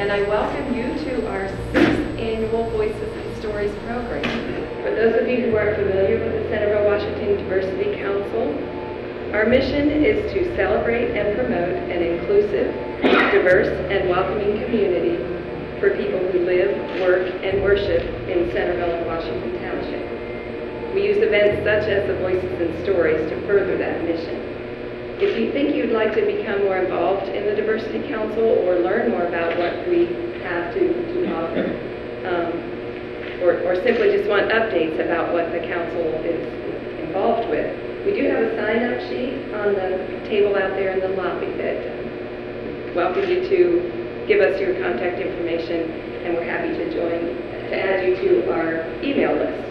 and I welcome you to our 6th annual Voices and Stories program. For those of you who are familiar with the Centerville-Washington Diversity Council, our mission is to celebrate and promote an inclusive, diverse, and welcoming community for people who live, work, and worship in Centerville and Washington Township. We use events such as the Voices and Stories to further that mission. If you think you'd like to become more involved in the Diversity Council or learn more about what we have to offer, or simply just want updates about what the council is involved with, we do have a sign-up sheet on the table out there in the lobby that welcome you to give us your contact information, and we're happy to add you to our email list.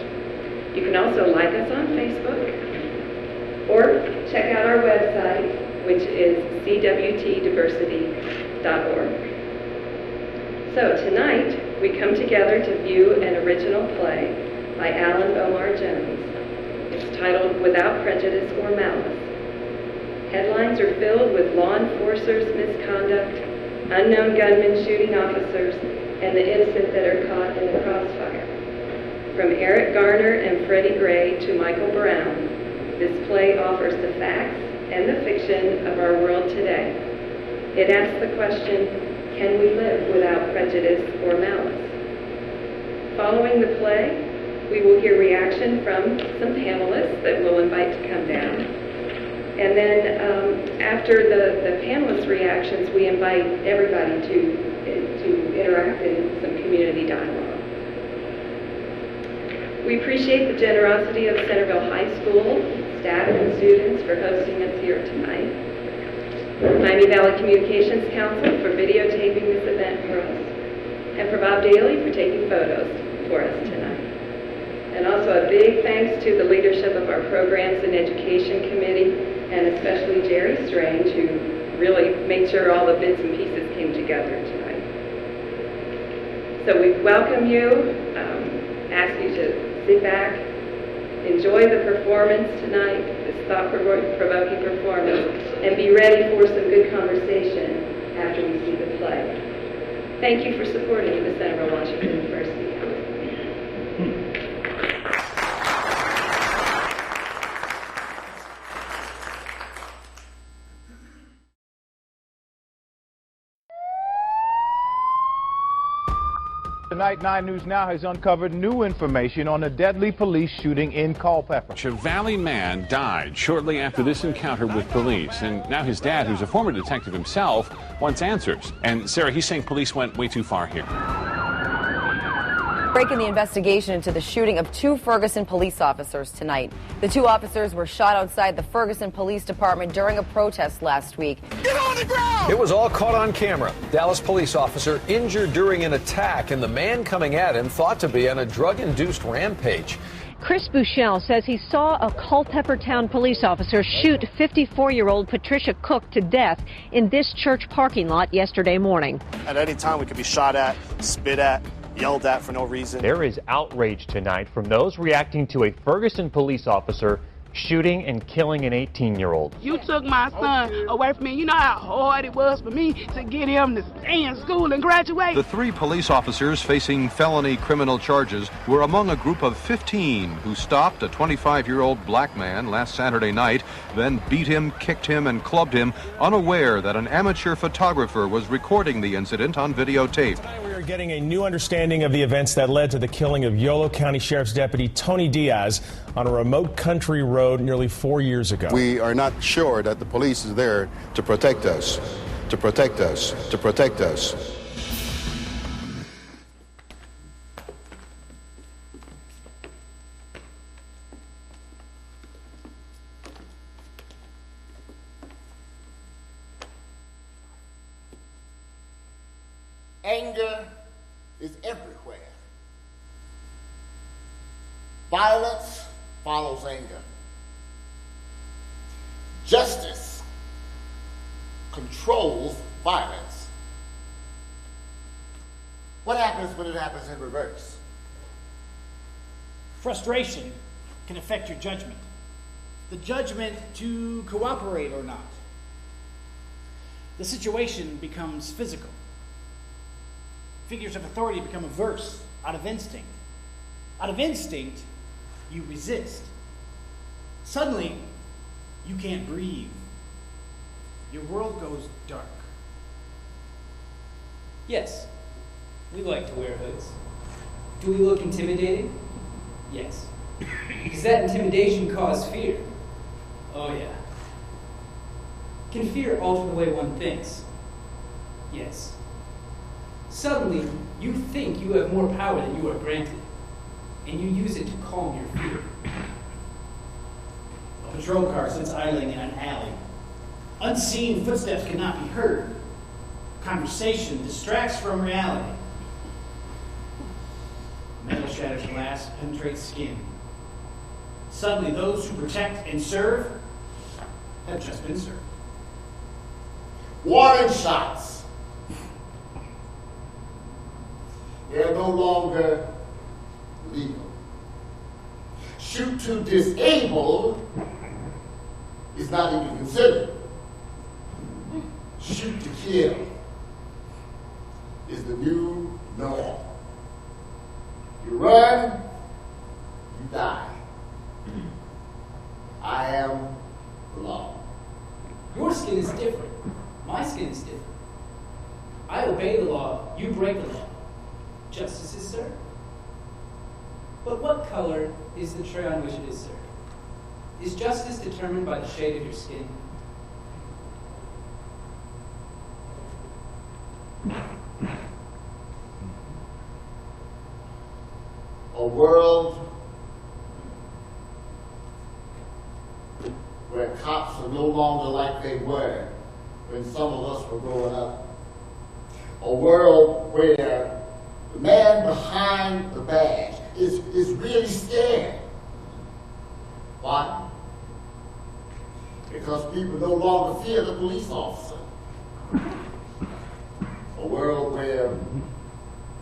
You can also like us on Facebook or check out our website, which is cwtdiversity.org. So tonight, we come together to view an original play by Alan Omar Jones. It's titled Without Prejudice or Malice. Headlines are filled with law enforcers' misconduct, unknown gunmen shooting officers, and the innocent that are caught in the crossfire. From Eric Garner and Freddie Gray to Michael Brown, this play offers the facts and the fiction of our world today. It asks the question, can we live without prejudice or malice? Following the play, we will hear reaction from some panelists that we'll invite to come down. And then after the panelists' reactions, we invite everybody to interact in some community dialogue. We appreciate the generosity of Centerville High School, staff and students for hosting us here tonight. Miami Valley Communications Council for videotaping this event for us. And for Bob Daly for taking photos for us tonight. And also a big thanks to the leadership of our Programs and Education Committee, and especially Jerry Strange, who really made sure all the bits and pieces came together tonight. So we welcome you, ask you to sit back, enjoy the performance tonight, this thought-provoking performance, and be ready for some good conversation after we see the play. Thank you for supporting the Centerville-Washington Diversity Council. Tonight, 9 News Now has uncovered new information on a deadly police shooting in Culpeper. A Valley man died shortly after this encounter with police, and now his dad, who's a former detective himself, wants answers. And Sarah, he's saying police went way too far here. Breaking the investigation into the shooting of 2 Ferguson police officers tonight. The 2 officers were shot outside the Ferguson Police Department during a protest last week. Get on the ground! It was all caught on camera. Dallas police officer injured during an attack, and the man coming at him thought to be on a drug-induced rampage. Chris Buchel says he saw a Culpeper Town police officer shoot 54-year-old Patricia Cook to death in this church parking lot yesterday morning. At any time, we could be shot at, spit at, yelled at for no reason. There is outrage tonight from those reacting to a Ferguson police officer shooting and killing an 18-year-old. You took my son away from me. You know how hard it was for me to get him to stay in school and graduate. The 3 police officers facing felony criminal charges were among a group of 15 who stopped a 25-year-old black man last Saturday night, then beat him, kicked him, and clubbed him, unaware that an amateur photographer was recording the incident on videotape. Tonight we are getting a new understanding of the events that led to the killing of Yolo County Sheriff's Deputy Tony Diaz on a remote country road nearly 4 years ago. We are not sure that the police is there to protect us, to protect us, to protect us. Anger is everywhere. Violence follows anger. Justice controls violence. What happens when it happens in reverse? Frustration can affect your judgment. The judgment to cooperate or not. The situation becomes physical. figures of authority become averse out of instinct. Out of instinct, you resist. Suddenly, you can't breathe. Your world goes dark. Yes, we like to wear hoods. Do we look intimidating? Yes. Does that intimidation cause fear? Oh yeah. Can fear alter the way one thinks? Yes. Suddenly, you think you have more power than you are granted, and you use it to calm your fear. A patrol car sits idling in an alley. Unseen footsteps cannot be heard. Conversation distracts from reality. Metal shatters glass, penetrates skin. Suddenly, those who protect and serve have just been served. Warning shots. They're no longer legal. Shoot to disable is not even considered. Shoot to kill is the new norm. You run, you die. I am the law. Your skin is different. My skin is different. I obey the law, you break the law. Justice is served. But what color is the tray on which it is served? Is justice determined by the shade of your skin? A world where cops are no longer like they were when some of us were growing up. A world where the man behind the badge is really scared. Why? Because people no longer fear the police officer. A world where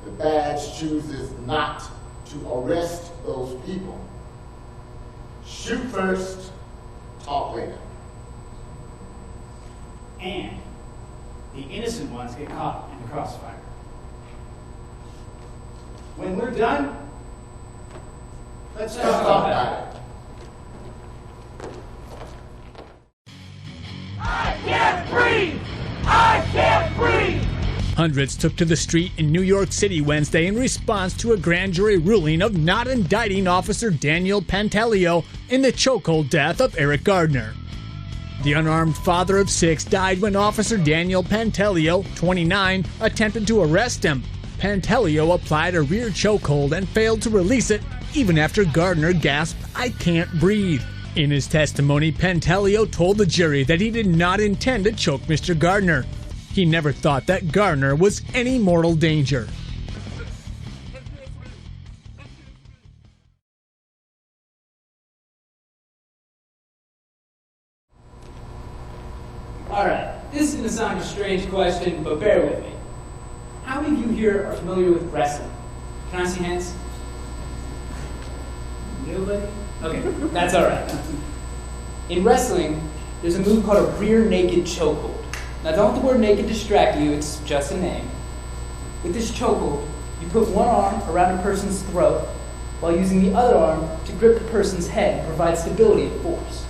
the badge chooses not to arrest those people. Shoot first, talk later. And the innocent ones get caught in the crossfire. When we're done, let's talk about it. I can't breathe! I can't breathe! Hundreds took to the street in New York City Wednesday in response to a grand jury ruling of not indicting Officer Daniel Pantaleo in the chokehold death of Eric Gardner. The unarmed father of 6 died when Officer Daniel Pantaleo, 29, attempted to arrest him. Pantaleo applied a rear chokehold and failed to release it even after Gardner gasped, "I can't breathe." In his testimony, Pantaleo told the jury that he did not intend to choke Mr. Gardner. He never thought that Gardner was any mortal danger. Alright, this is going to sound a strange question, but bear with me. How many of you here are familiar with wrestling? Can I see hands? Nobody? Okay, that's alright. In wrestling, there's a move called a rear naked chokehold. Now don't let the word naked distract you, it's just a name. With this chokehold, you put one arm around a person's throat while using the other arm to grip the person's head and provide stability and force.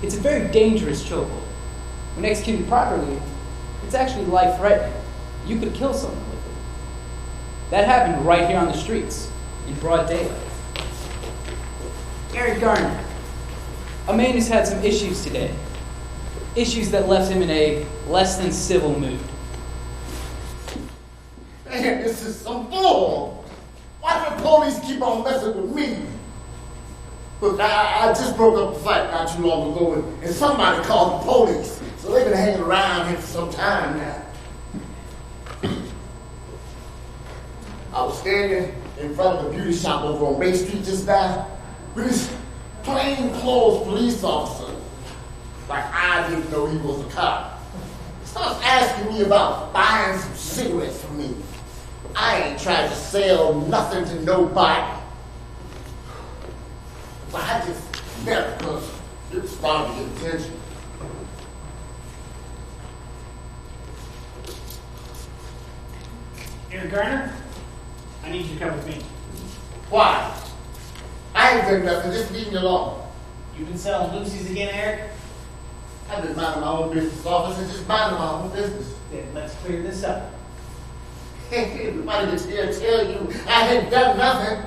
It's a very dangerous chokehold. When executed properly, it's actually life-threatening. You could kill someone with it. That happened right here on the streets, in broad daylight. Eric Gardner, a man who's had some issues today. Issues that left him in a less than civil mood. Man, this is some bull. Why do the police keep on messing with me? Look, I just broke up a fight not too long ago, and somebody called the police. So they've been hanging around here for some time now. I was standing in front of the beauty shop over on Bay Street just now with this plainclothes police officer. Like I didn't know he was a cop. He starts asking me about buying some cigarettes from me. I ain't trying to sell nothing to nobody. But I just left because it was starting to get attention. Eric Garner, I need you to come with me. Why? I ain't done nothing. Just leave me alone. You've been selling Lucy's again, Eric? I've been minding my own business, officer, just minding my own business. Then let's clear this up. Everybody that's here tell you I ain't done nothing.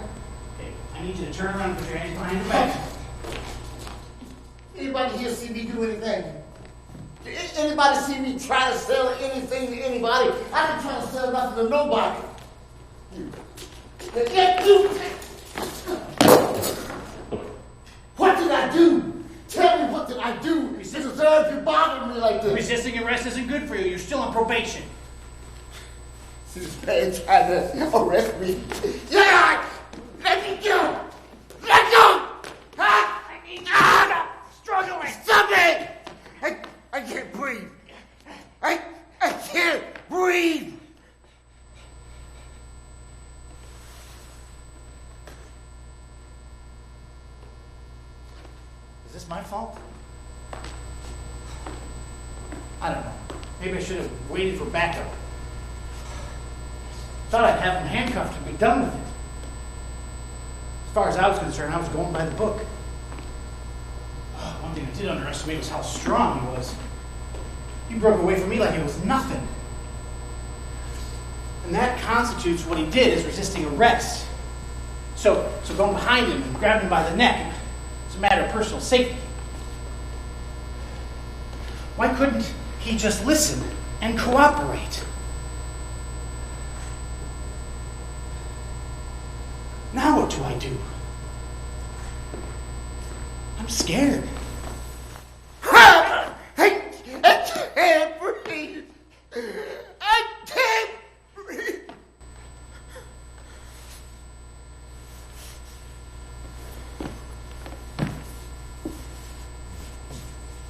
Okay, I need you to turn around and put your hands behind your back. Anybody here see me do anything? Anybody see me try to sell anything to anybody? I didn't try to sell nothing to nobody. What did I do? Tell me, what did I do to deserve you bothering me like this? Resisting arrest isn't good for you. You're still on probation. This is bad trying to arrest me. Yeah! Let me go! Let go! I'm struggling! Stop it! I can't breathe. I can't breathe! Is this my fault? I don't know. Maybe I should have waited for backup. Thought I'd have him handcuffed and be done with it. As far as I was concerned, I was going by the book. One thing I did underestimate was how strong he was. He broke away from me like it was nothing. And that constitutes what he did as resisting arrest. So going behind him and grabbing him by the neck is a matter of personal safety. Why couldn't he just listen and cooperate? Now what do I do? I'm scared. I can't breathe. I can't breathe.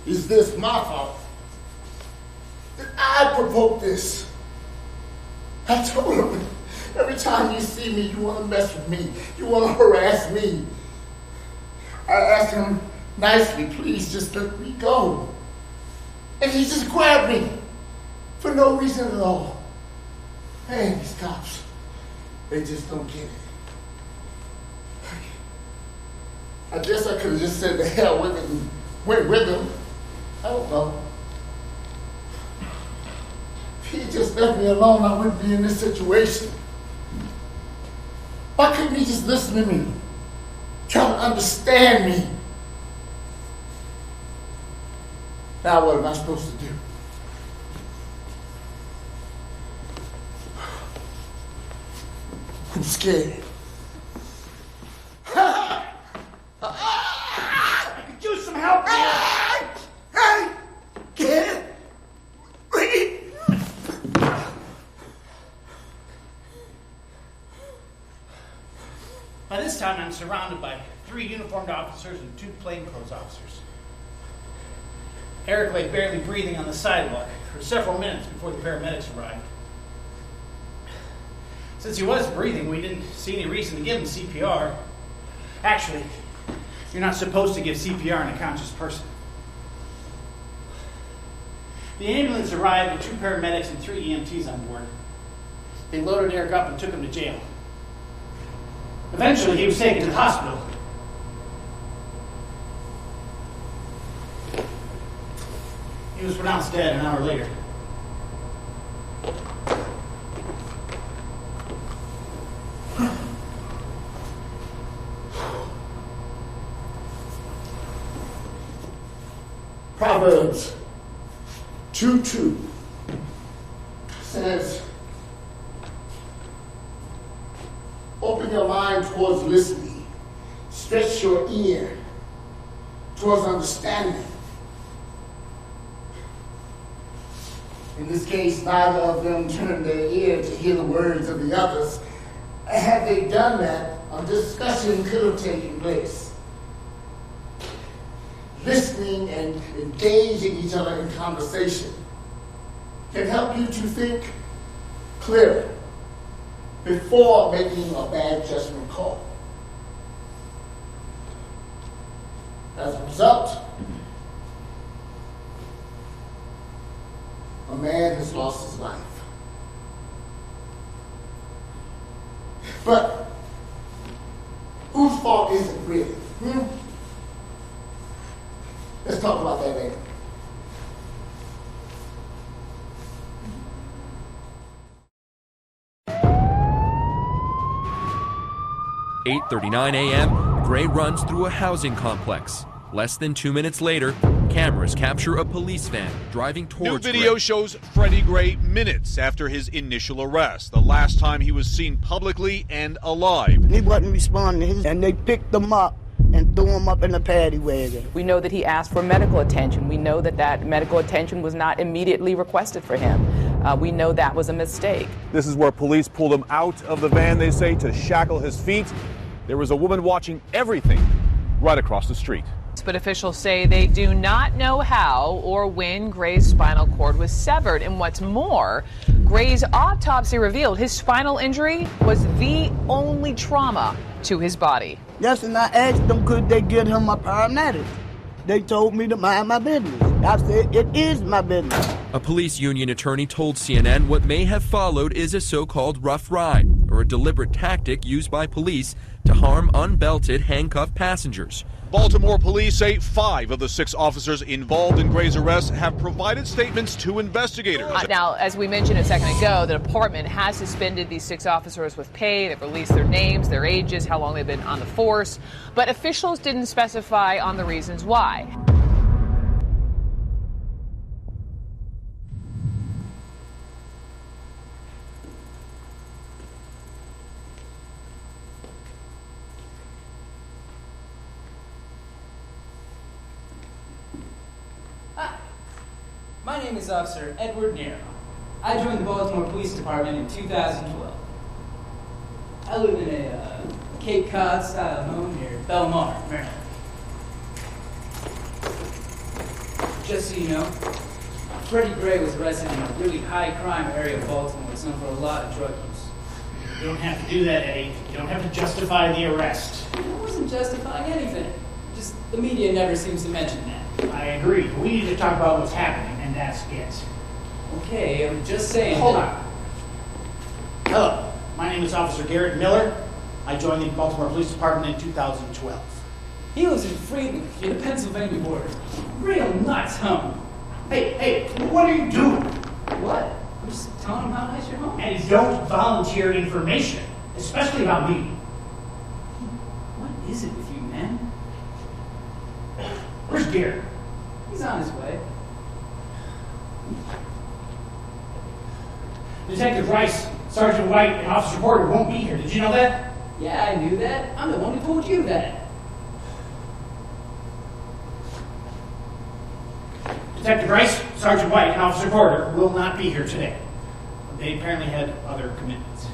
Is this my fault? Did I provoke this? I told him, every time you see me, you want to mess with me. You want to harass me. I asked him nicely, please just let me go. And he just grabbed me for no reason at all. Man, these cops, they just don't get it. I guess I could have just said the hell with it and went with him. I don't know. If he just left me alone, I wouldn't be in this situation. Why couldn't he just listen to me? Try to understand me? Now what am I supposed to do? I'm scared. I could use some help here. I can't breathe. By this time, I'm surrounded by 3 uniformed officers and 2 plainclothes officers. Eric lay barely breathing on the sidewalk for several minutes before the paramedics arrived. Since he was breathing, we didn't see any reason to give him CPR. Actually, you're not supposed to give CPR in a conscious person. The ambulance arrived with 2 paramedics and 3 EMTs on board. They loaded Eric up and took him to jail. Eventually, he was taken to the hospital. He was pronounced dead an hour later. Proverbs 2:2 says, open your mind towards listening. Stretch your ear towards understanding. In this case, neither of them turned their ear to hear the words of the others. Had they done that, a discussion could have taken place. Listening and engaging each other in conversation can help you to think clearer before making a bad judgment call. As a result, a man has lost his life. But whose fault is it really? Let's talk about that later. "8:39 a.m., Gray runs through a housing complex. Less than 2 minutes later, cameras capture a police van driving towards New video Gray. shows Freddie Gray minutes after his initial arrest, the last time he was seen publicly and alive. He wasn't responding, and they picked him up and threw him up in the paddy wagon. We know that he asked for medical attention. We know that that medical attention was not immediately requested for him. We know that was a mistake. This is where police pulled him out of the van, they say, to shackle his feet. There was a woman watching everything right across the street. But officials say they do not know how or when Gray's spinal cord was severed. And what's more, Gray's autopsy revealed his spinal injury was the only trauma to his body. Yes, and I asked them, could they get him a paramedic? They told me to mind my business. I said, it is my business. A police union attorney told CNN what may have followed is a so-called rough ride, or a deliberate tactic used by police to harm unbelted, handcuffed passengers. Baltimore police say 5 of the 6 officers involved in Gray's arrest have provided statements to investigators. Now, as we mentioned a second ago, the department has suspended these 6 officers with pay. They've released their names, their ages, how long they've been on the force. But officials didn't specify on the reasons why. My name is Officer Edward Nero. I joined the Baltimore Police Department in 2012. I live in a Cape Cod style home near Belmar, Maryland. Just so you know, Freddie Gray was arrested in a really high crime area of Baltimore, known for a lot of drug use. You don't have to do that, Eddie. You don't have to justify the arrest. I wasn't justifying anything. Just the media never seems to mention that. I agree. We need to talk about what's happening, and that's it. Okay, I'm just saying. Hold on. Hello, my name is Officer Garrett Miller. I joined the Baltimore Police Department in 2012. He lives in Freedom, near the Pennsylvania border. Real nuts, huh? Hey, what are you doing? What? I'm just telling him how nice your home is. And don't volunteer information, especially about me. What is it with you, man? Where's Garrett? He's on his way. Detective Rice, Sergeant White, and Officer Porter won't be here. Did you know that? Yeah, I knew that. I'm the one who told you that. Detective Rice, Sergeant White, and Officer Porter will not be here today. They apparently had other commitments.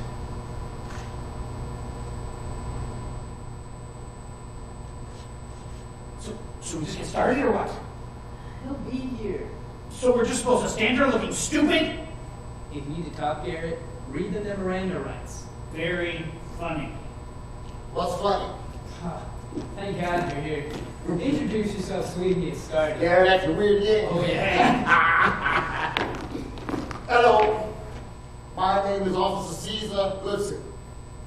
So we just get started or what? He'll be here. So we're just supposed to stand here looking stupid? If you need to talk, Garrett, read the memoranda rights. Very funny. What's funny? Thank God you're here. Introduce yourself so we can get started. Garrett, that's your weird yet? Oh, yeah. Hello. My name is Officer Caesar Goodson.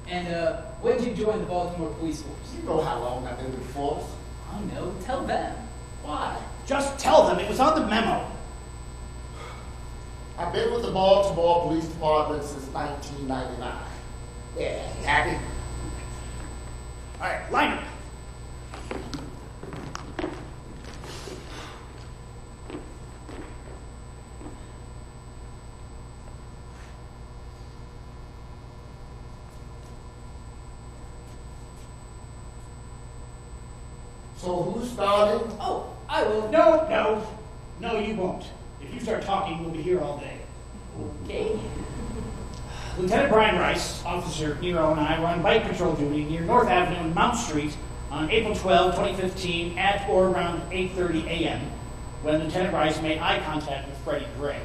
And, when did you join the Baltimore Police Force? You know how long I've been with the force. I know. Tell them. Why? Just tell them. It was on the memo. I've been with the Baltimore Police Department since 1999. Yeah, happy? All right, line up. So who's starting? Oh, I will. No, you won't. If you start talking, we'll be here all day. Okay. Lieutenant Brian Rice, Officer Nero, and I were on bike patrol duty near North Avenue and Mount Street on April 12, 2015 at or around 8:30 a.m. when Lieutenant Rice made eye contact with Freddie Gray.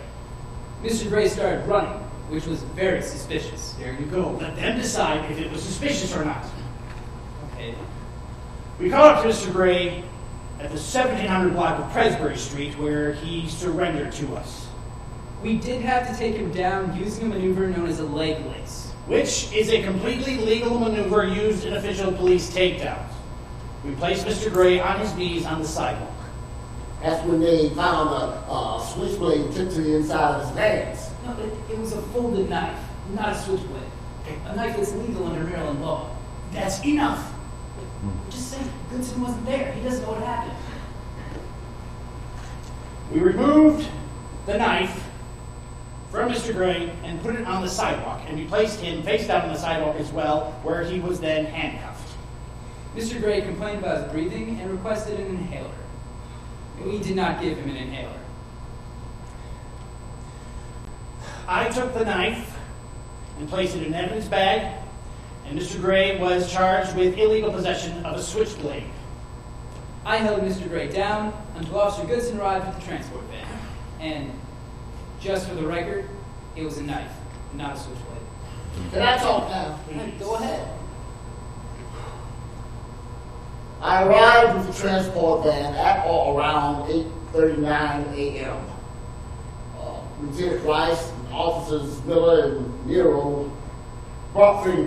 Mr. Gray started running, which was very suspicious. There you go. Let them decide if it was suspicious or not. Okay. We caught up to Mr. Gray at the 1700 block of Presbury Street where he surrendered to us. We did have to take him down using a maneuver known as a leg lace. which is a completely legal maneuver used in official police takedowns. We placed Mr. Gray on his knees on the sidewalk. That's when they found a switchblade clipped to the inside of his pants. No, it was a folded knife, not a switchblade. A knife that's legal under Maryland law. That's enough. Just saying, Goodson wasn't there. He doesn't know what happened. We removed the knife from Mr. Gray and put it on the sidewalk, and we placed him face down on the sidewalk as well, where he was then handcuffed. Mr. Gray complained about his breathing and requested an inhaler. We did not give him an inhaler. I took the knife and placed it in an evidence bag, and Mr. Gray was charged with illegal possession of a switchblade. I held Mr. Gray down until Officer Goodson arrived with the transport van. And just for the record, it was a knife, not a switchblade. Can I talk now? Go ahead. I arrived with the transport van at or around 8:39 a.m. Lieutenant Rice, Officers Miller and Nero brought Freddie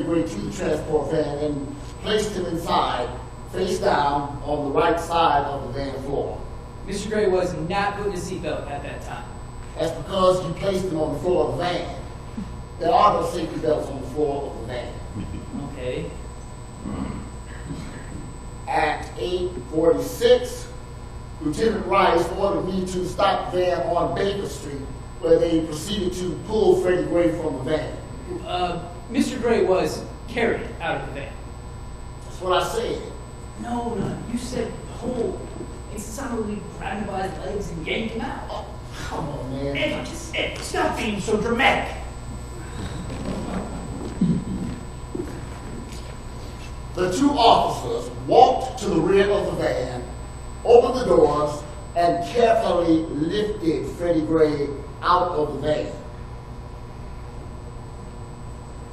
Gray to the transport van and placed him inside, face down, on the right side of the van floor. Mr. Gray was not putting a seatbelt at that time. That's because you placed him on the floor of the van. There are no safety belts on the floor of the van. Okay. At 8:46, Lieutenant Rice ordered me to stop the van on Baker Street, where they proceeded to pull Freddie Gray from the van. Mr. Gray was carried out of the van. That's what I said. No, you said pull. It sounded like grabbed him by his legs and yanked him out. Oh, come on, man. Ed, stop being so dramatic. The two officers walked to the rear of the van, opened the doors, and carefully lifted Freddie Gray out of the van.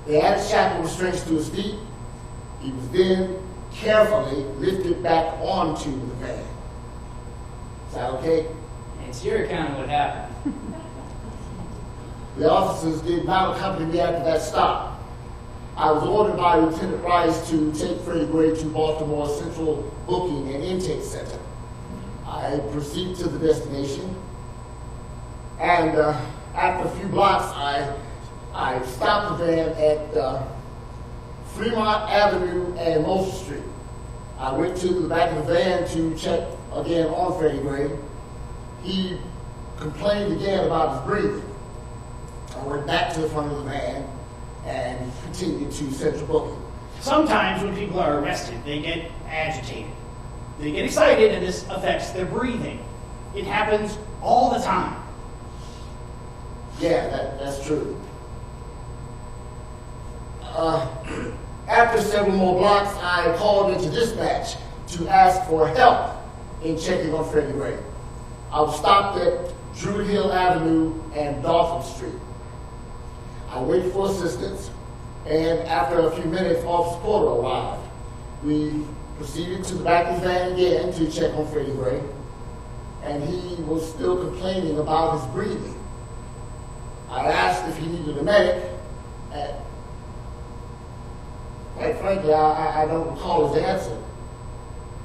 They added shackle restraints to his feet. He was then carefully lifted back onto the van. Is that okay? It's your account of what happened. The officers did not accompany me after that stop. I was ordered by Lieutenant Rice to take Freddie Gray to Baltimore Central Booking and Intake Center. I proceeded to the destination, and after a few blocks, I stopped the van at Fremont Avenue and Moser Street. I went to the back of the van to check again on Freddie Gray. He complained again about his breathing. I went back to the front of the van and continued to Central Booking. Sometimes when people are arrested, they get agitated. They get excited, and this affects their breathing. It happens all the time. Yeah, that's true. After several more blocks, I called into dispatch to ask for help in checking on Freddie Gray. I was stopped at Druid Hill Avenue and Dolphin Street. I waited for assistance, and after a few minutes, Officer Porter arrived. We proceeded to the back of the van again to check on Freddie Gray, and he was still complaining about his breathing. I asked if he needed a medic, and quite frankly, I don't recall his answer.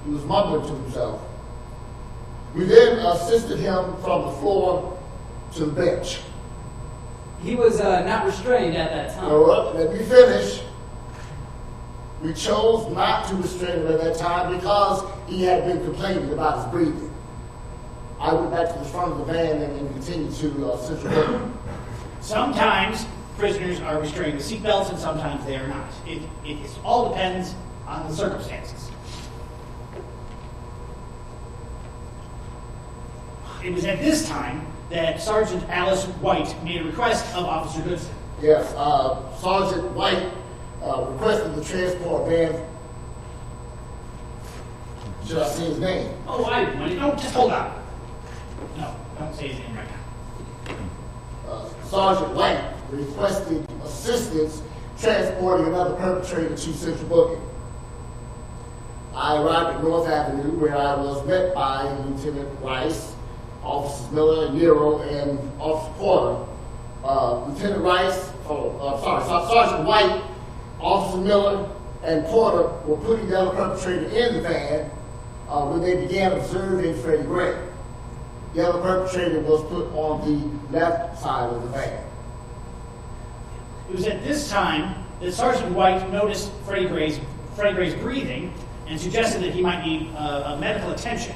He was mumbling to himself. We then assisted him from the floor to the bench. He was not restrained at that time. Well, let me finish. We chose not to restrain him at that time because he had been complaining about his breathing. I went back to the front of the van and continued to Central Booking. Sometimes prisoners are restrained with seatbelts, and sometimes they are not. It all depends on the circumstances. It was at this time that Sergeant Alice White made a request of Officer Goodson. Yes, Sergeant White requested the transport van. Should I say his name? Oh, no, just hold on. No, don't say his name right now. Sergeant White requested assistance transporting another perpetrator to Central Booking. I arrived at North Avenue, where I was met by Lieutenant Rice, Officers Miller and Nero, and Officer Porter. Lieutenant Rice Sergeant White, Officer Miller, and Porter were putting the other perpetrator in the van when they began observing Freddie Gray. The other perpetrator was put on the left side of the van. It was at this time that Sergeant White noticed Freddie Gray's breathing and suggested that he might need medical attention.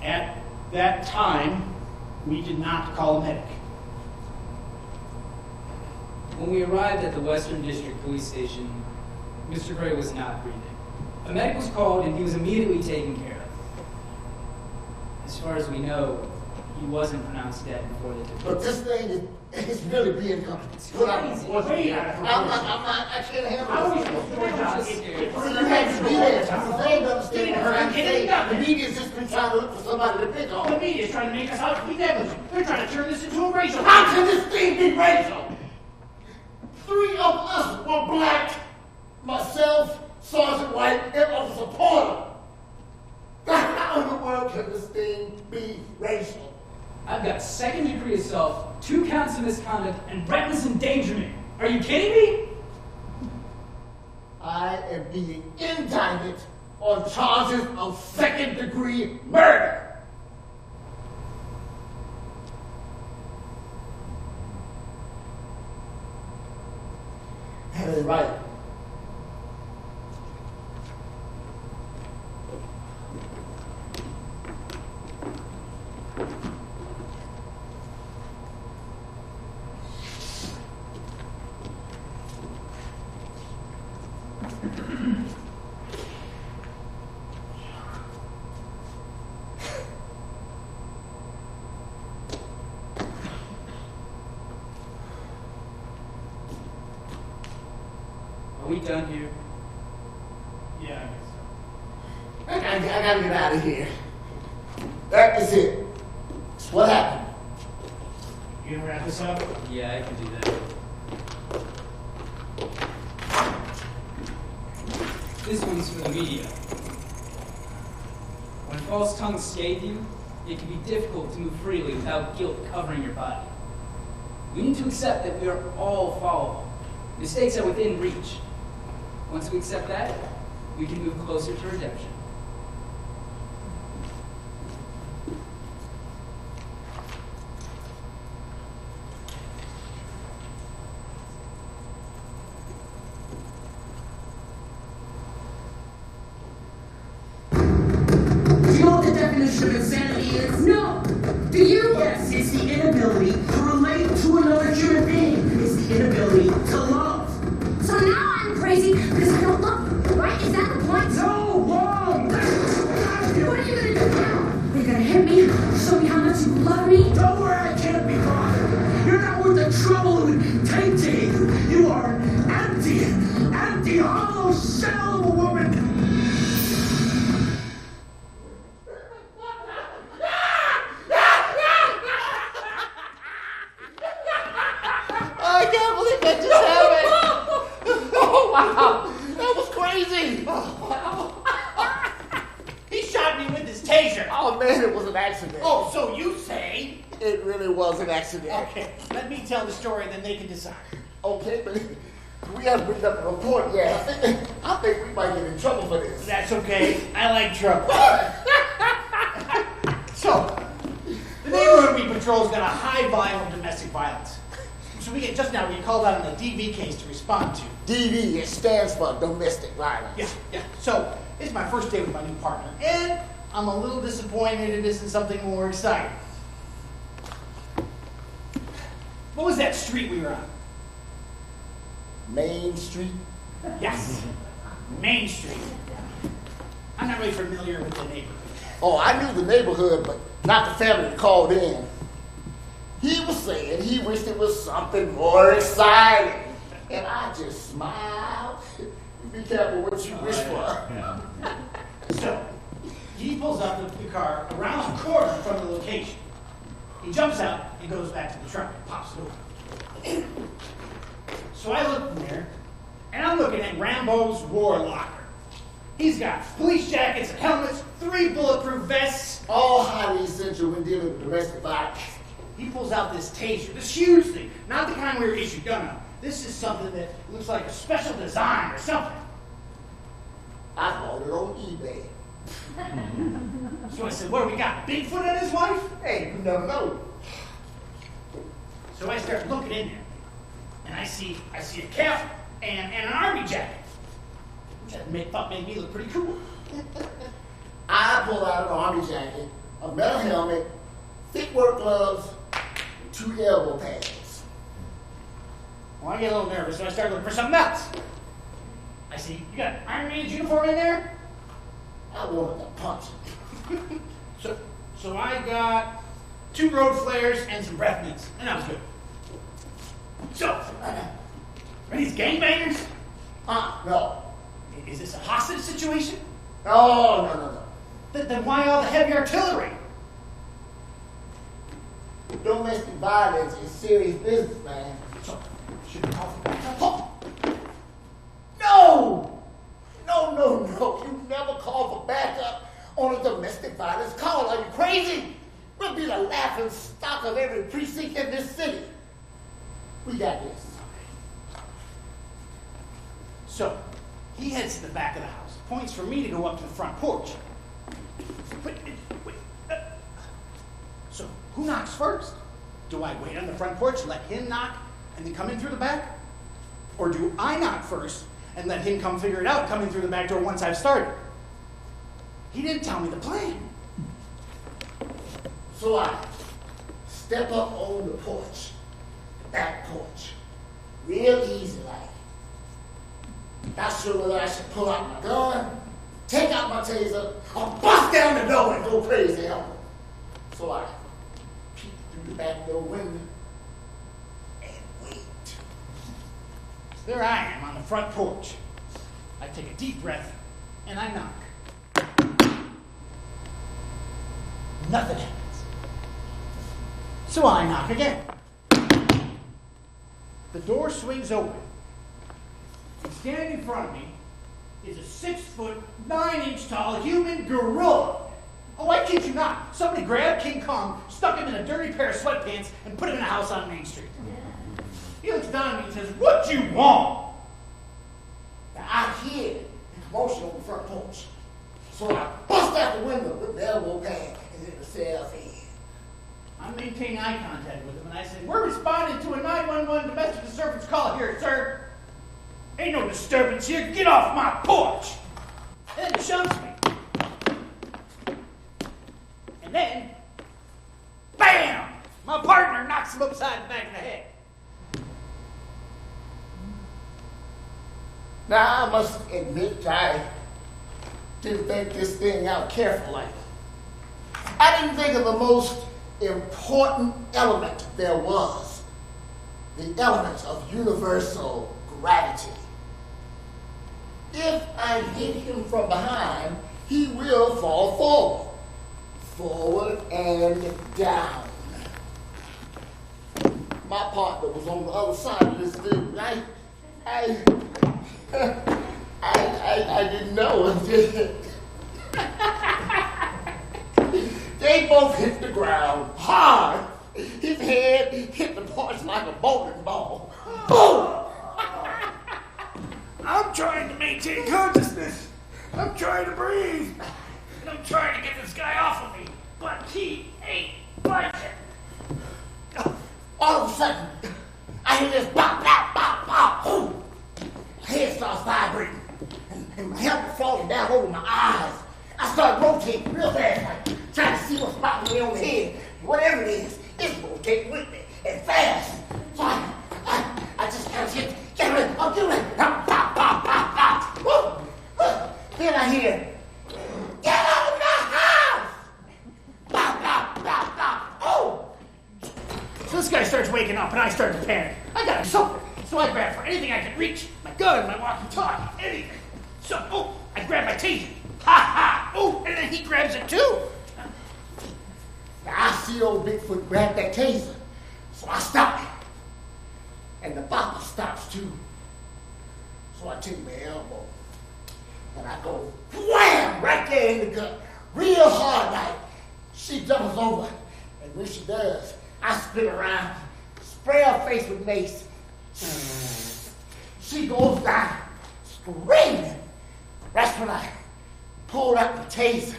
At that time, we did not call a medic. When we arrived at the Western District Police Station, Mr. Gray was not breathing. A medic was called and he was immediately taken care of. As far as we know, he wasn't pronounced dead before they took him. But this thing is really being put out of proportion. I can't handle it. How are we supposed to do our job? You have to be there. They understand what I'm trying to say. The media's just been trying to look for somebody to pick on. The media's trying to make us out to be negligent. They're trying to turn this into a racial. How can this thing be racial? 3 of us were black. Myself, Sergeant White, and Officer Porter. How in the world can this thing be racial? I've got second-degree assault, 2 counts of misconduct, and reckless endangerment. Are you kidding me? I am being indicted on charges of second-degree murder. That ain't right. Are we done here? Yeah, I guess so. I gotta get out of here. That is it. That's what happened. You gonna wrap this up? Yeah, I can do that. This one's for the media. When false tongues scathe you, it can be difficult to move freely without guilt covering your body. We need to accept that we are all fallible. Mistakes are within reach. Once we accept that, we can move closer to redemption. Do you know what the definition of insanity is? No. Do you? Yes, it's the inability to relate to another human being. It's the inability to love. So now I'm crazy because I don't love you, right? Is that the point? No, wrong. What are you gonna do now? You're gonna hit me? Show me how much you love me? Don't worry, I can't be bothered. You're not worth the trouble it would take to hate you. You are an empty, hollow shell of a woman. I can't believe that just happened. Oh, wow. That was crazy. He shot me with his taser. Oh, man, it was an accident. Oh, so you say? It really was an accident. Okay, let me tell the story, then they can decide. Okay, but we haven't written up a report yet. I think we might get in trouble for this. That's okay. I like trouble. So, the neighborhood we patrol has got a high volume of domestic violence. So we get called out on a DV case to respond to. DV, it stands for domestic violence. Yeah. So, it's my first day with my new partner, and I'm a little disappointed it isn't something more exciting. What was that street we were on? Main Street? Yes, Main Street. I'm not really familiar with the neighborhood. Oh, I knew the neighborhood, but not the family that called in. He was saying he wished it was something more exciting. And I just smiled. Be careful what you wish for. So, he pulls up the car around the corner from the location. He jumps out and goes back to the truck and pops it open. So I look in there, and I'm looking at Rambo's war locker. He's got police jackets and helmets, 3 bulletproof vests. All highly essential when dealing with domestic violence. he pulls out this taser, this huge thing, not the kind we were issued. No. This is something that looks like a special design or something. I bought it on eBay. So I said, what do we got? Bigfoot and his wife? Hey, you never know. So I start looking in there, and I see a cap and an army jacket, which I thought made me look pretty cool. I pulled out an army jacket, a metal helmet, thick work gloves, and 2 elbow pads. Well, I get a little nervous, so I start looking for something else. I see, you got an Iron Man's uniform in there? I wanted to punch him. So I got 2 road flares and some breath mints, and that was good. So, are these gangbangers? No. Is this a hostage situation? No. Then why all the heavy artillery? Domestic violence is serious business, man. So, should we call for backup? No! You never call for backup on a domestic violence call. Are you crazy? We'll be the laughing stock of every precinct in this city. We got this. So, he heads to the back of the house, points for me to go up to the front porch. Wait. So, who knocks first? Do I wait on the front porch, let him knock, and then come in through the back? Or do I knock first and let him come figure it out coming through the back door once I've started? He didn't tell me the plan. So I step up on the porch, the back porch, real easy like. Not sure whether I should pull out my gun, take out my taser, or bust down the door and go crazy on it. So I peek through the back door window and wait. So there I am on the front porch. I take a deep breath and I knock. Nothing happens. So I knock again. The door swings open. And standing in front of me is a 6-foot, 9-inch tall human gorilla. Oh, I kid you not. Somebody grabbed King Kong, stuck him in a dirty pair of sweatpants, and put him in a house on Main Street. He looks down at me and says, "What you want?" Now I hear the commotion on the front porch. So I bust out the window with the elbow pad and then the cell's head. I maintain eye contact with him, and I said, "We're responding to a 911 domestic disturbance call here, sir. Ain't no disturbance here. Get off my porch!" And then jumps me. And then, bam! My partner knocks him upside the back of the head. Now I must admit I didn't think this thing out carefully. I didn't think of the most important element there was. The element of universal gravity. If I hit him from behind, he will fall forward. Forward and down. My partner was on the other side of this dude. I didn't know. They both hit the ground hard. His head hit the porch like a bowling ball. Boom! I'm trying to maintain consciousness. I'm trying to breathe. And I'm trying to get this guy off of me. But he ain't budging. All of a sudden, I hear this pop, pop, pop, pop. Boom. My head starts vibrating. And my helmet falling down over my eyes. I start rotating real fast, like trying to see what's popping me on the head. Whatever it is, it's rotating with me and fast. So I just kind of get ready. I'm getting ready. Pop, pop, pop, pop, pop. Woo. Then I hear, "Get out of the house!" Pop, pop, pop, pop. Oh! So this guy starts waking up, and I start to panic. I got something. So I grab for anything I can reach. My gun, my walkie-talkie, anything. So, I grab my taser. Ha ha! Oh, and then he grabs it too. Now I see old Bigfoot grab that taser. So I stop it. And the bopper stops too. So I take my elbow. And I go wham! Right there in the gut. Real hard like. She doubles over. And when she does, I spin around, spray her face with mace. She goes down, screaming. That's when I pulled out the taser,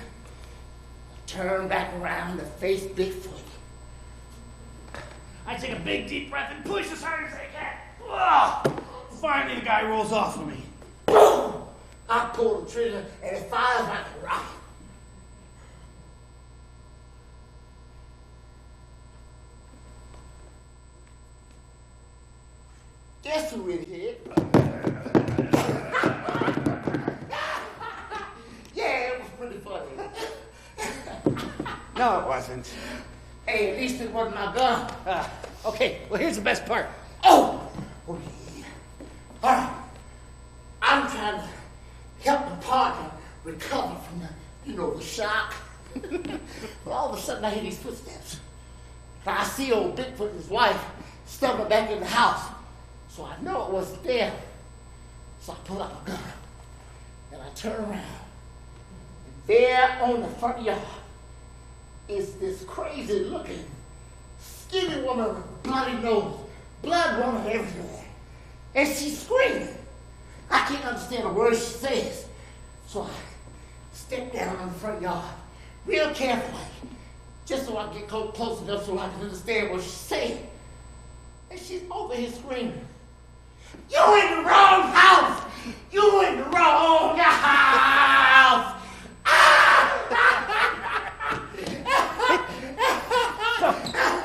turned back around to face Bigfoot. I take a big deep breath and push as hard as I can. Ugh. Finally, the guy rolls off of me. Boom! I pull the trigger and it fires like a rocket. Guess who it hit? Yeah, it was pretty funny. No, it wasn't. Hey, at least it wasn't my gun. Okay, well, here's the best part. Oh yeah. All right. I'm trying to help the partner recover from the shock. But all of a sudden I hear these footsteps. I see old Bigfoot and his wife stumbling back in the house. So I know it wasn't them. So I pull out my gun and I turn around. And there on the front yard is this crazy looking, skinny woman with a bloody nose, blood running everywhere. And she's screaming. I can't understand a word she says. So I step down in the front yard, real carefully, just so I can get close enough so I can understand what she's saying. And she's over here screaming, "You in the wrong house! You in the wrong house!"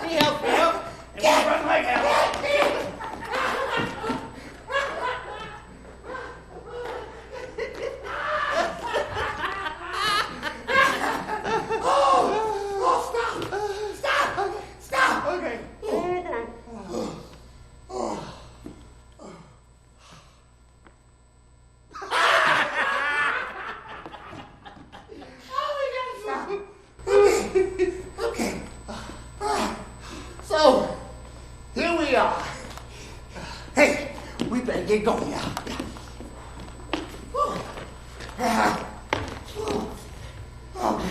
He helped me up, and we run like hell. Stop! Okay. Okay. So, here we are. Hey, we better get going now. Okay.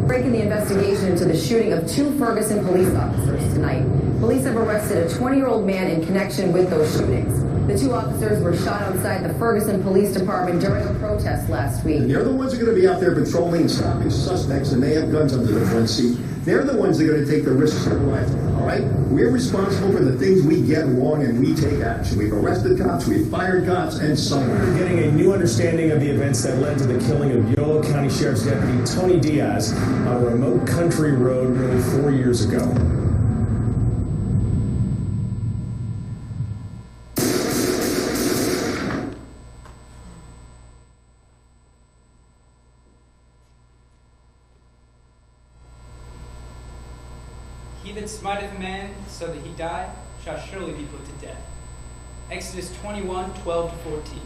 Breaking the investigation into the shooting of 2 Ferguson police officers tonight. Police have arrested a 20-year-old man in connection with those shootings. The 2 officers were shot outside the Ferguson Police Department during a protest last week. And they're the ones that are going to be out there patrolling and stopping suspects, and they have guns under the front seat. They're the ones that are going to take the risks of their life. All right? We're responsible for the things we get wrong, and we take action. We've arrested cops, we've fired cops, and so on. We're getting a new understanding of the events that led to the killing of Yolo County Sheriff's Deputy Tony Diaz on a remote country road nearly 4 years ago. He that smiteth a man so that he die shall surely be put to death. Exodus 21, 12 to 14.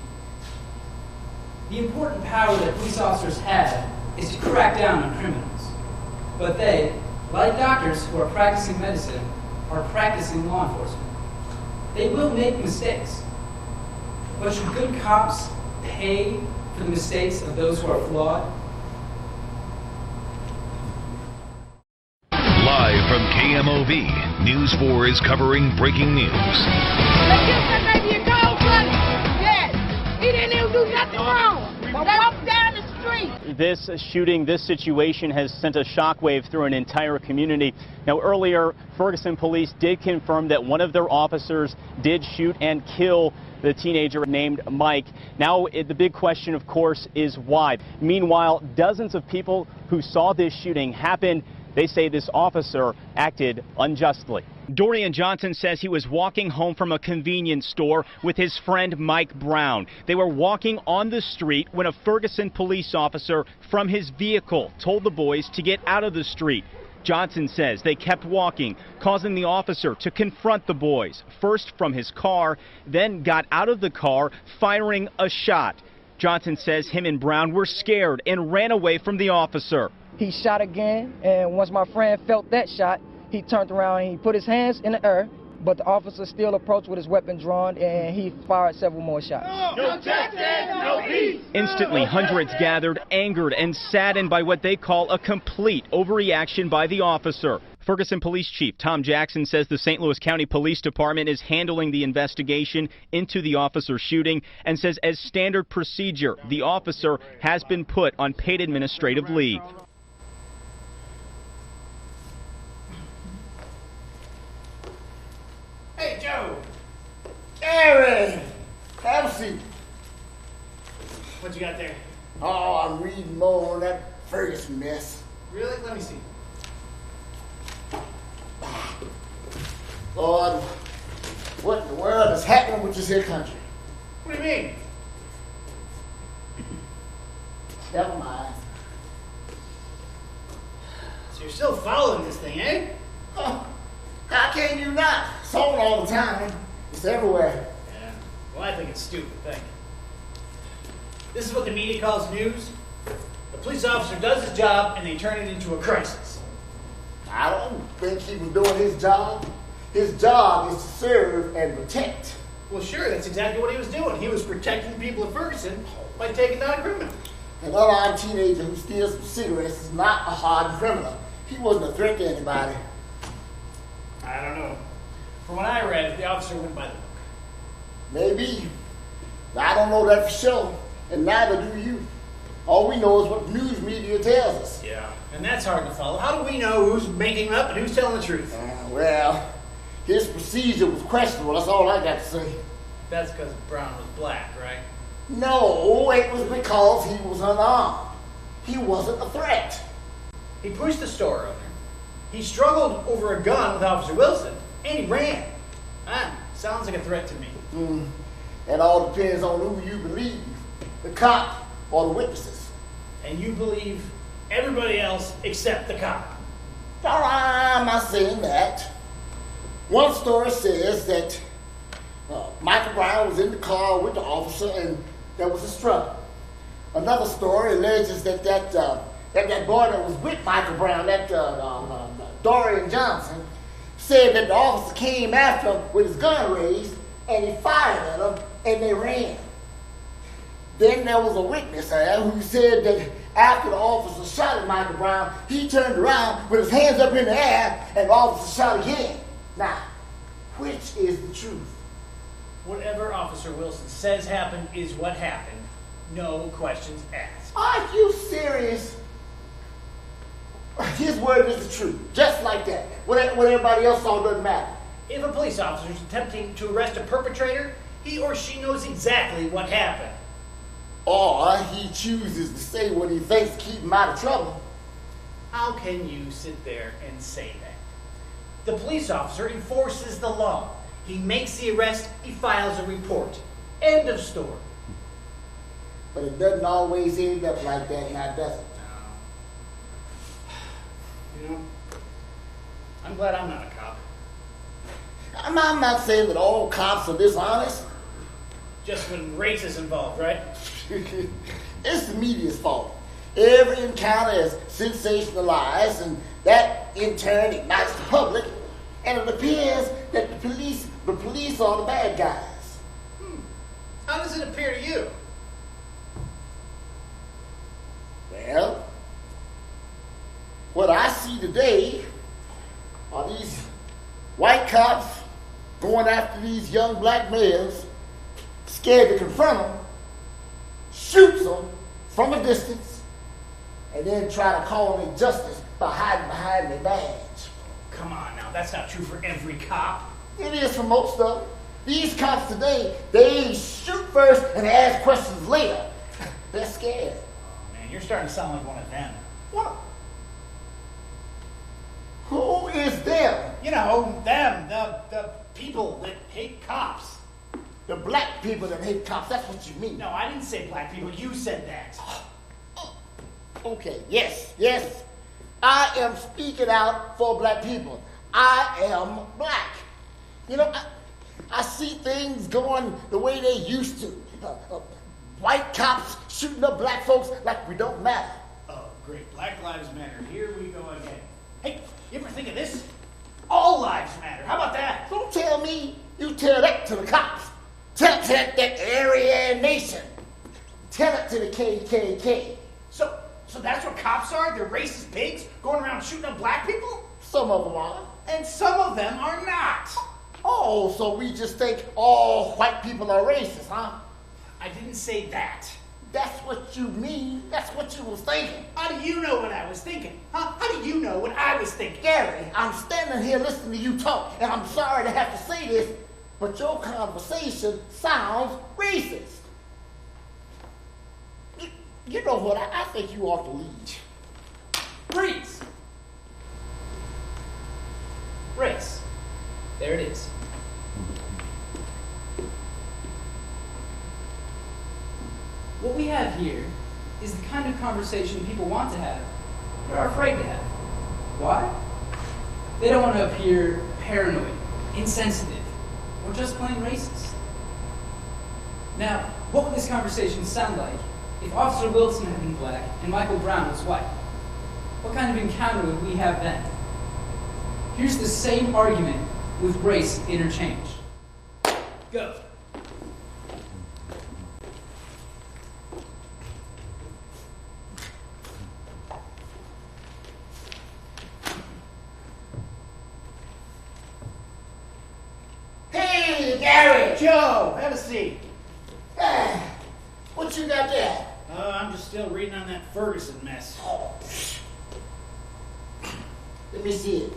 The important power that police officers have is to crack down on criminals. But they, like doctors who are practicing medicine, are practicing law enforcement. They will make mistakes. But should good cops pay for the mistakes of those who are flawed? Live from KMOV, News 4 is covering breaking news. They killed that baby in cold blood. Yes. He didn't even do nothing wrong. But walk down the street. This shooting, this situation has sent a shockwave through an entire community. Now, earlier, Ferguson police did confirm that one of their officers did shoot and kill the teenager named Mike. Now, the big question, of course, is why. Meanwhile, dozens of people who saw this shooting happen, they say this officer acted unjustly. Dorian Johnson says he was walking home from a convenience store with his friend Mike Brown. They were walking on the street when a Ferguson police officer from his vehicle told the boys to get out of the street. Johnson says they kept walking, causing the officer to confront the boys, first from his car, then got out of the car, firing a shot. Johnson says him and Brown were scared and ran away from the officer. He shot again, and once my friend felt that shot, he turned around and he put his hands in the air, but the officer still approached with his weapon drawn, and he fired several more shots. No justice, no peace. Instantly, hundreds gathered, angered and saddened by what they call a complete overreaction by the officer. Ferguson Police Chief Tom Jackson says the St. Louis County Police Department is handling the investigation into the officer shooting and says as standard procedure, the officer has been put on paid administrative leave. Hey, Joe. Aaron, have a seat. What you got there? Oh, I'm reading more on that Ferguson mess. Really? Let me see. Lord, what in the world is happening with this here country? What do you mean? Never mind. So you're still following this thing, eh? Oh, how can you not? It's on all the time. It's everywhere. Yeah. Well, I think it's stupid. Thank you. This is what the media calls news. The police officer does his job and they turn it into a crisis. I don't think he was doing his job. His job is to serve and protect. Well, sure, that's exactly what he was doing. He was protecting the people of Ferguson by taking down a criminal. An unarmed teenager who steals some cigarettes is not a hard criminal. He wasn't a threat to anybody. I don't know. From what I read, the officer went by the book. Maybe. I don't know that for sure, and neither do you. All we know is what news media tells us. Yeah, and that's hard to follow. How do we know who's making up and who's telling the truth? Well, his procedure was questionable. That's all I got to say. That's because Brown was black, right? No, it was because he was unarmed. He wasn't a threat. He pushed the store owner. He struggled over a gun with Officer Wilson, and he ran. Sounds like a threat to me. It all depends on who you believe, the cop or the witnesses. And you believe everybody else except the cop. I'm not saying that. One story says that Michael Brown was in the car with the officer and there was a struggle. Another story alleges that that boy that was with Michael Brown, that Dorian Johnson, said that the officer came after him with his gun raised and he fired at him and they ran. Then there was a witness who said that after the officer shot at Michael Brown, he turned around with his hands up in the air and the officer shot again. Now, which is the truth? Whatever Officer Wilson says happened is what happened. No questions asked. Are you serious? His word is the truth. Just like that. What everybody else saw doesn't matter. If a police officer is attempting to arrest a perpetrator, he or she knows exactly what happened. Or he chooses to say what he thinks to keep him out of trouble. How can you sit there and say that? The police officer enforces the law. He makes the arrest, he files a report. End of story. But it doesn't always end up like that, now does it? You know, I'm glad I'm not a cop. I'm not saying that all cops are dishonest. Just when race is involved, right? It's the media's fault. Every encounter is sensationalized, and that in turn ignites the public, and it appears that the police are the bad guys. How does it appear to you? Well, what I see today are these white cops going after these young black males, scared to confront them, shoots them from a distance, and then try to call them justice by hiding behind their badge. Come on now, that's not true for every cop. It is for most of them. These cops today, they shoot first and ask questions later. They're scared. Oh man, you're starting to sound like one of them. What? Who is them? You know, them, the people that hate cops. The black people that hate cops, that's what you mean. No, I didn't say black people, you said that. Okay, yes. I am speaking out for black people. I am black. You know, I see things going the way they used to. White cops shooting up black folks like we don't matter. Oh, great. Black Lives Matter. Here we go again. Hey, you ever think of this? All all lives matter. How about that? Don't tell me. You tell that to the cops. Tell that Aryan Nation. Tell it to the KKK. So that's what cops are? They're racist pigs going around shooting up black people? Some of them are. And some of them are not. Oh, so we just think all white people are racist, huh? I didn't say that. That's what you mean. That's what you was thinking. How do you know what I was thinking? Huh? How do you know what I was thinking? Gary, I'm standing here listening to you talk, and I'm sorry to have to say this, but your conversation sounds racist. You know what? I think you ought to leave. Freeze! Race. There it is. What we have here is the kind of conversation people want to have, but are afraid to have. Why? They don't want to appear paranoid, insensitive, or just plain racist. Now, what would this conversation sound like if Officer Wilson had been black and Michael Brown was white? What kind of encounter would we have then? Here's the same argument with race interchanged. Go. Hey, Gary! Joe, have a seat. What you got there? I'm just still reading on that Ferguson mess. Oh. Let me see it.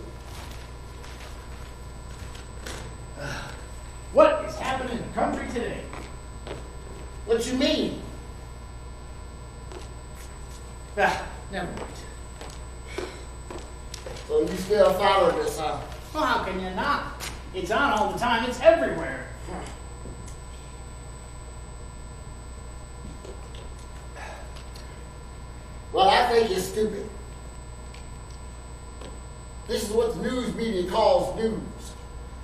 What is happening in the country today? What you mean? Never mind. So you still following this, huh? Well, how can you not? It's on all the time. It's everywhere. Well, I think it's stupid. This is what the news media calls news.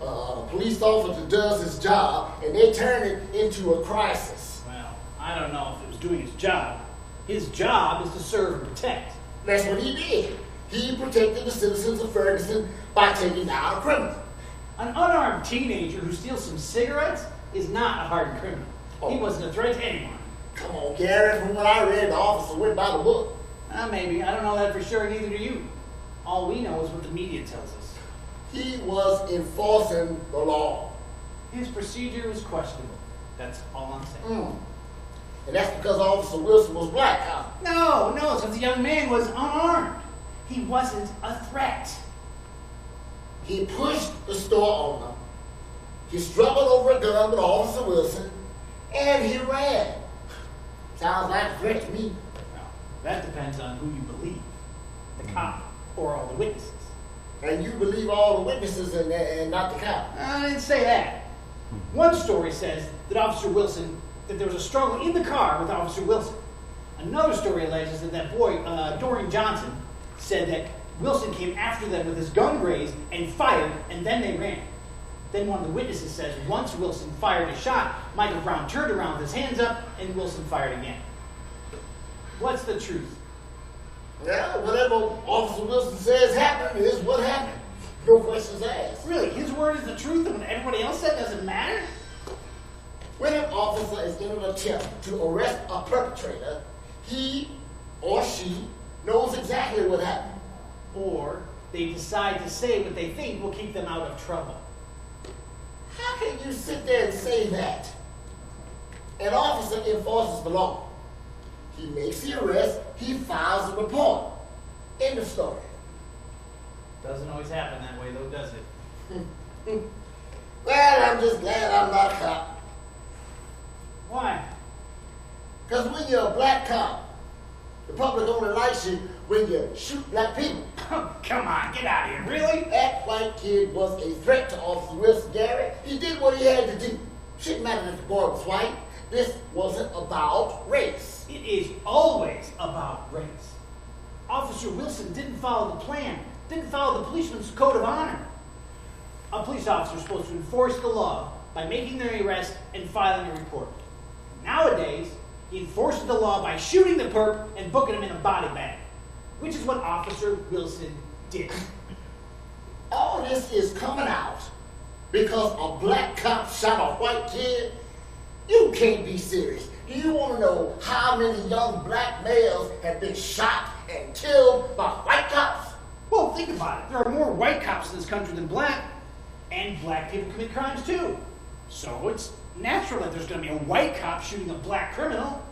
A police officer does his job, and they turn it into a crisis. Well, I don't know if it was doing his job. His job is to serve and protect. That's what he did. He protected the citizens of Ferguson by taking down a criminal. An unarmed teenager who steals some cigarettes is not a hardened criminal. He wasn't a threat to anyone. Come on, Gary. From what I read, the officer went by the book. Maybe. I don't know that for sure, neither do you. All we know is what the media tells us. He was enforcing the law. His procedure was questionable. That's all I'm saying. And that's because Officer Wilson was black, huh? No, since the young man was unarmed. He wasn't a threat. He pushed the store owner. He struggled over a gun with Officer Wilson, and he ran. Sounds like a threat to me. Well, that depends on who you believe. The cop or all the witnesses. And you believe all the witnesses and not the cop? I didn't say that. One story says that there was a struggle in the car with Officer Wilson. Another story alleges that boy, Dorian Johnson, said that Wilson came after them with his gun raised and fired, and then they ran. Then one of the witnesses says once Wilson fired a shot, Michael Brown turned around with his hands up, and Wilson fired again. What's the truth? Well, whatever Officer Wilson says happened is what happened. No questions asked. Really? His word is the truth, and what everybody else said doesn't matter? When an officer is in an attempt to arrest a perpetrator, he or she knows exactly what happened. Or they decide to say what they think will keep them out of trouble. How can you sit there and say that? An officer enforces the law. He makes the arrest, he files a report. End of story. Doesn't always happen that way, though, does it? Well, I'm just glad I'm not a cop. Why? Because when you're a black cop, the public only likes you when you shoot black people. Come on, get out of here, really? That white kid was a threat to Officer Wilson, Gary. He did what he had to do. Shouldn't matter that the boy was white. This wasn't about race. It is always about race. Officer Wilson didn't follow the plan, didn't follow the policeman's code of honor. A police officer is supposed to enforce the law by making their arrest and filing a report. Nowadays, he enforces the law by shooting the perp and booking him in a body bag, which is what Officer Wilson did. All of this is coming out because a black cop shot a white kid? You can't be serious. Do you want to know how many young black males have been shot and killed by white cops? Well, think about it. There are more white cops in this country than black, and black people commit crimes too. So it's natural that there's going to be a white cop shooting a black criminal.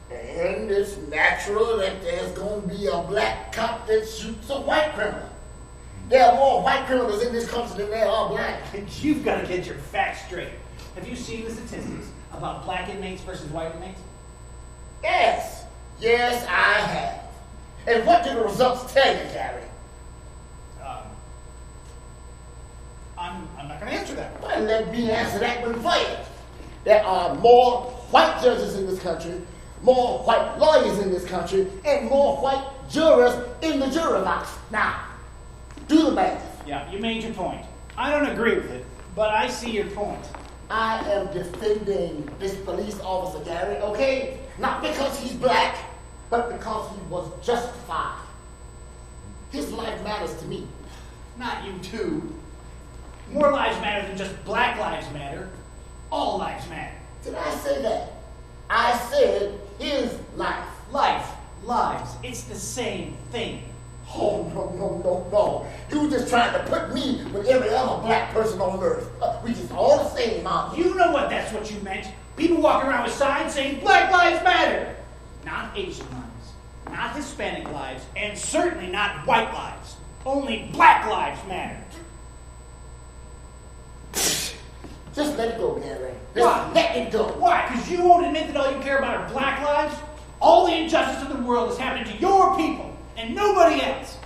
And it's natural that there's going to be a black cop that shoots a white criminal. There are more white criminals in this country than there are black. You've got to get your facts straight. Have you seen the statistics about black inmates versus white inmates? Yes. Yes, I have. And what do the results tell you, Gary? I'm not going to answer that. Well, let me answer that one for you. There are more white judges in this country, more white lawyers in this country, and more white jurors in the jury box. Now, do the math. Yeah, you made your point. I don't agree with it, but I see your point. I am defending this police officer, Gary, okay? Not because he's black, but because he was justified. His life matters to me. Not you too. More lives matter than just black lives matter. All lives matter. Did I say that? I said his life. Life, lives, it's the same thing. Oh, no. You just trying to put me with every other black person on earth. We just all the same, aren't we? You know what that's what you meant. People walking around with signs saying Black Lives Matter. Not Asian lives, not Hispanic lives, and certainly not white lives. Only black lives matter. Just let it go, Gary. Why? Let it go. Why? Because you won't admit that all you care about are black lives? All the injustice in the world is happening to your people and nobody else.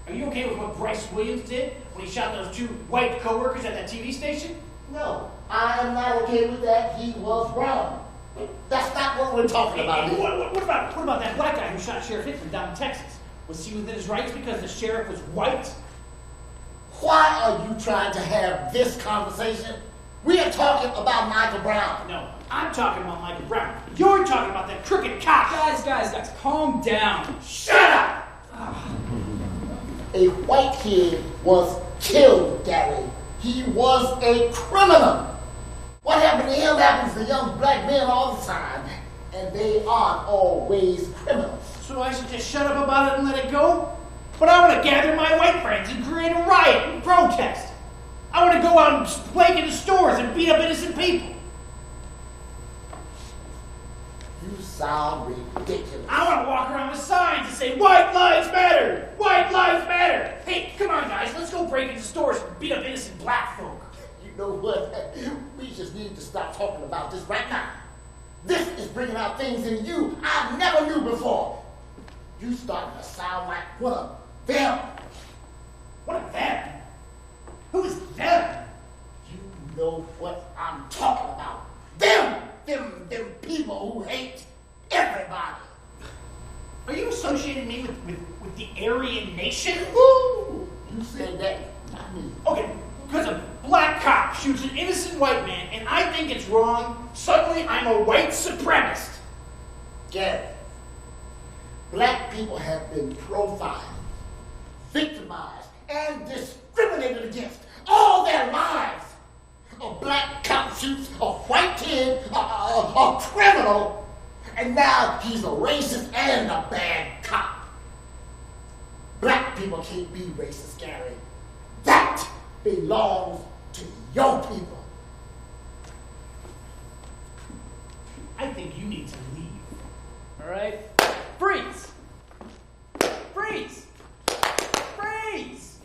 Are you okay with what Bryce Williams did when he shot those 2 white co-workers at that TV station? No, I am not okay with that. He was wrong. That's not what we're talking about here. What about that black guy who shot Sheriff Hickman down in Texas? Was he within his rights because the sheriff was white? Why are you trying to have this conversation? We are talking about Michael Brown. No, I'm talking about Michael Brown. You're talking about that crooked cop. Guys, calm down. Shut up! A white kid was killed, Gary. He was a criminal. What happened to him happens to young black men all the time, and they aren't always criminals. So I should just shut up about it and let it go? But I want to gather my white friends and create a riot and protest. I want to go out and break into stores and beat up innocent people. You sound ridiculous. I want to walk around with signs that say, White Lives Matter! White Lives Matter! Hey, come on, guys, let's go break into stores and beat up innocent black folk. You know what? We just need to stop talking about this right now. This is bringing out things in you I never knew before. You starting to sound like one of them. What of them? Who is them? You know what I'm talking about. Them people who hate everybody. Are you associating me with the Aryan Nation? Ooh, you said that, not me. Okay, because a black cop shoots an innocent white man and I think it's wrong, suddenly I'm a white supremacist. Gary, black people have been profiled, victimized, and discriminated against all their lives. A black cop shoots a white kid, a criminal, and now he's a racist and a bad cop. Black people can't be racist, Gary. That belongs to your people. I think you need to leave. All right? Freeze! Freeze! Freeze!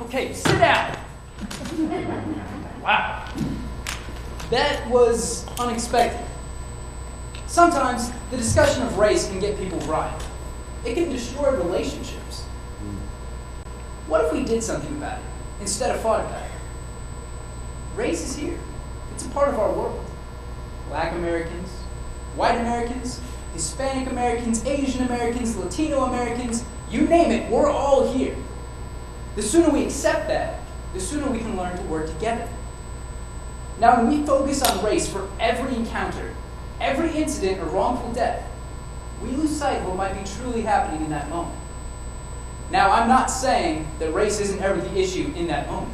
Okay, sit down. Wow. That was unexpected. Sometimes the discussion of race can get people riled. It can destroy relationships. What if we did something about it instead of fought about it? Race is here. It's a part of our world. Black Americans, white Americans, Hispanic Americans, Asian Americans, Latino Americans, you name it, we're all here. The sooner we accept that, the sooner we can learn to work together. Now, when we focus on race for every encounter, every incident or wrongful death, we lose sight of what might be truly happening in that moment. Now, I'm not saying that race isn't ever the issue in that moment,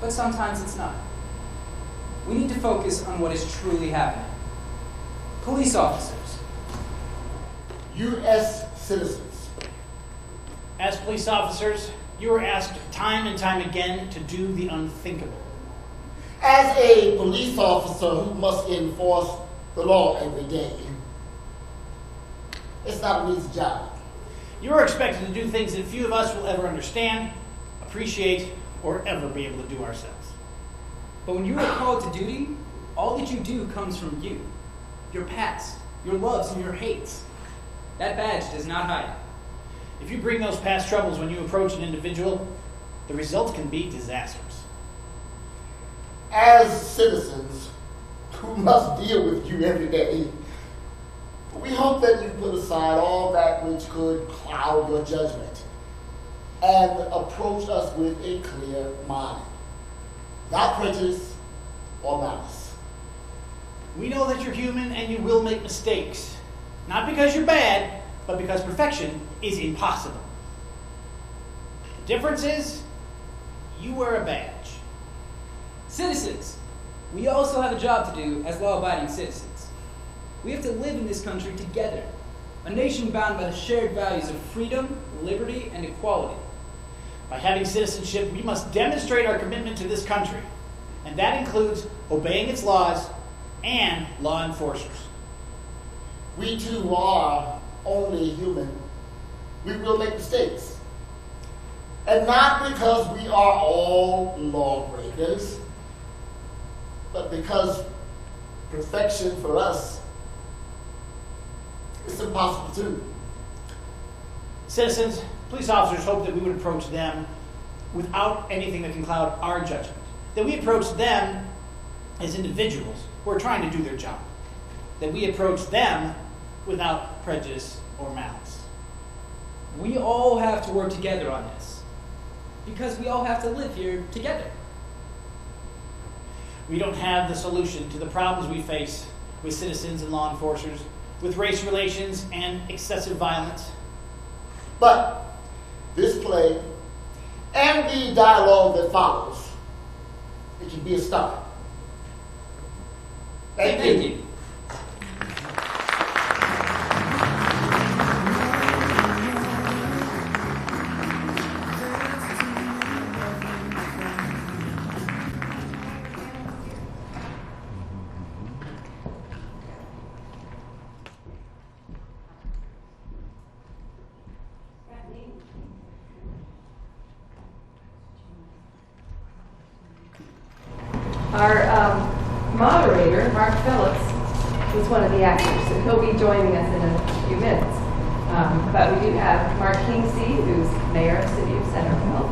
but sometimes it's not. We need to focus on what is truly happening. Police officers. U.S. citizens. As police officers, you are asked time and time again to do the unthinkable. As a police officer who must enforce the law every day, it's not an easy job. You are expected to do things that few of us will ever understand, appreciate, or ever be able to do ourselves. But when you are called to duty, all that you do comes from you. Your past, your loves, and your hates. That badge does not hide it. If you bring those past troubles when you approach an individual, the results can be disastrous. As citizens who must deal with you every day, we hope that you put aside all that which could cloud your judgment and approach us with a clear mind, without prejudice or malice. We know that you're human and you will make mistakes, not because you're bad, but because perfection is impossible. The difference is, you wear a badge. Citizens, we also have a job to do as law-abiding citizens. We have to live in this country together, a nation bound by the shared values of freedom, liberty, and equality. By having citizenship, we must demonstrate our commitment to this country, and that includes obeying its laws and law enforcers. We too are only human. We will make mistakes. And not because we are all lawbreakers, but because perfection for us is impossible too. Citizens, police officers hope that we would approach them without anything that can cloud our judgment. That we approach them as individuals who are trying to do their job. That we approach them without prejudice or malice. We all have to work together on this, because we all have to live here together. We don't have the solution to the problems we face with citizens and law enforcers, with race relations and excessive violence. But this play and the dialogue that follows, it can be a start. Thank you. Our moderator, Mark Phillips, was one of the actors, and he'll be joining us in a few minutes. But we do have Mark Kingsey, who's mayor of the city of Centerville,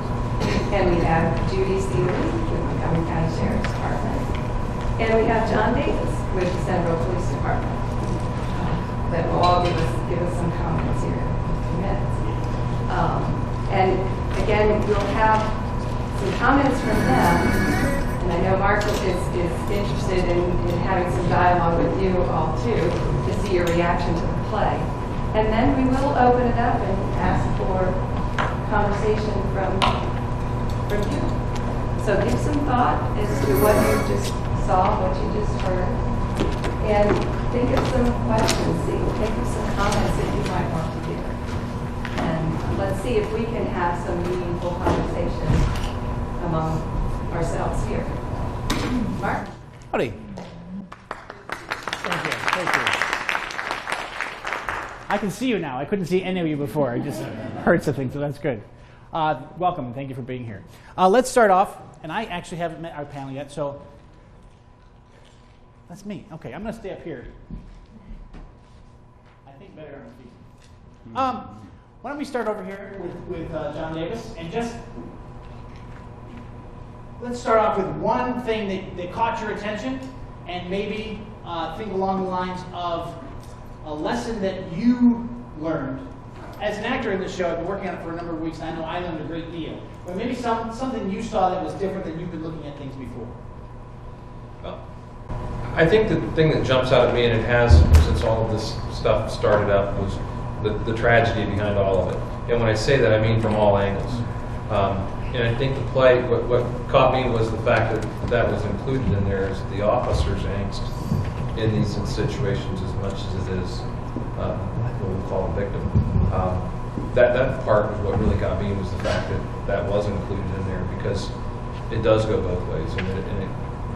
and we have Judy Stevens with the Montgomery County Sheriff's Department, and we have John Davis with the Centerville Police Department that will all give us some comments here in a few minutes. And again, we'll have some comments from them. And I know Mark is interested in having some dialogue with you all too, to see your reaction to the play. And then we will open it up and ask for conversation from you. So give some thought as to what you just saw, what you just heard, and think of some questions, think of some comments that you might want to give. And let's see if we can have some meaningful conversation among ourselves here. Mark? Howdy. Thank you. I can see you now. I couldn't see any of you before. I just heard something, so that's good. Welcome, and thank you for being here. Let's start off, and I actually haven't met our panel yet, so that's me. Okay, I'm going to stay up here. I think better on the feet. Why don't we start over here with John Davis, and just let's start off with one thing that caught your attention, and maybe think along the lines of a lesson that you learned. As an actor in this show, I've been working on it for a number of weeks, and I know I learned a great deal. But maybe something you saw that was different than you've been looking at things before. Well, I think the thing that jumps out at me, and it has since all of this stuff started up, was the tragedy behind all of it. And when I say that, I mean from all angles. And I think the play, what caught me was the fact that was included in there is the officer's angst in these situations as much as it is what we'll call a victim. That part was what really got me, was the fact that was included in there, because it does go both ways, and it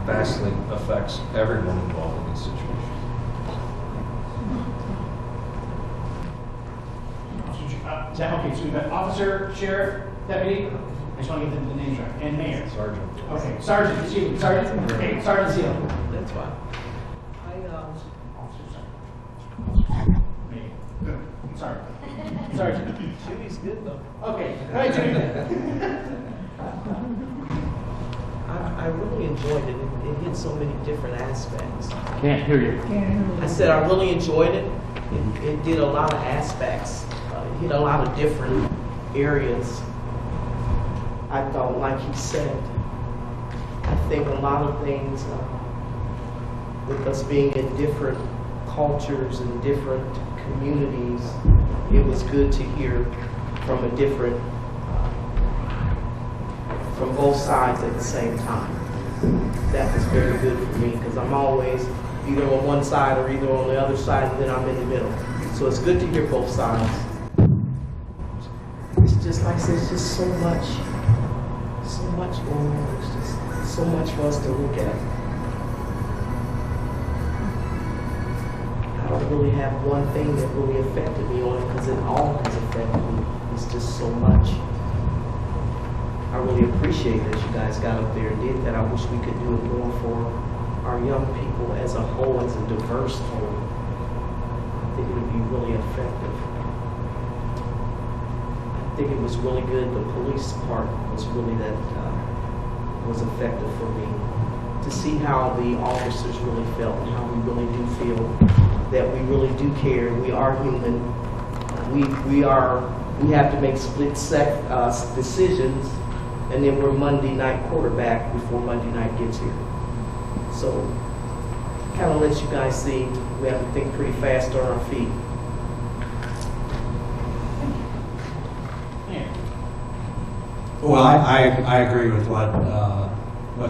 vastly affects everyone involved in these situations. Is that okay? So we've got officer, sheriff, deputy. I just want to get the names right. And mayor. Sergeant. Okay, sergeant. Excuse me, sergeant. Okay, Sergeant Zeal. That's fine. Good. Sorry. Sergeant. Jimmy's good though. Okay. All right, Jimmy. I really enjoyed it. It hit so many different aspects. Can't hear you. I said I really enjoyed it. It did a lot of aspects. It hit a lot of different areas. I thought, like he said, I think a lot of things, with us being in different cultures and different communities, it was good to hear from a different, from both sides at the same time. That was very good for me, because I'm always either on one side or either on the other side, and then I'm in the middle. So it's good to hear both sides. It's just like I said, it's just so much going on. It's just so much for us to look at. I don't really have one thing that really affected me on it, because it all has affected me. It's just so much. I really appreciate that you guys got up there and did that. I wish we could do it more for our young people as a whole, as a diverse whole. I think it would be really effective. I think it was really good. The police part was really was effective for me, to see how the officers really felt and how we really do feel that we really do care. We are human. We have to make split decisions, and then we're Monday night quarterback before Monday night gets here. So kind of lets you guys see we have to think pretty fast on our feet. Well, I agree with what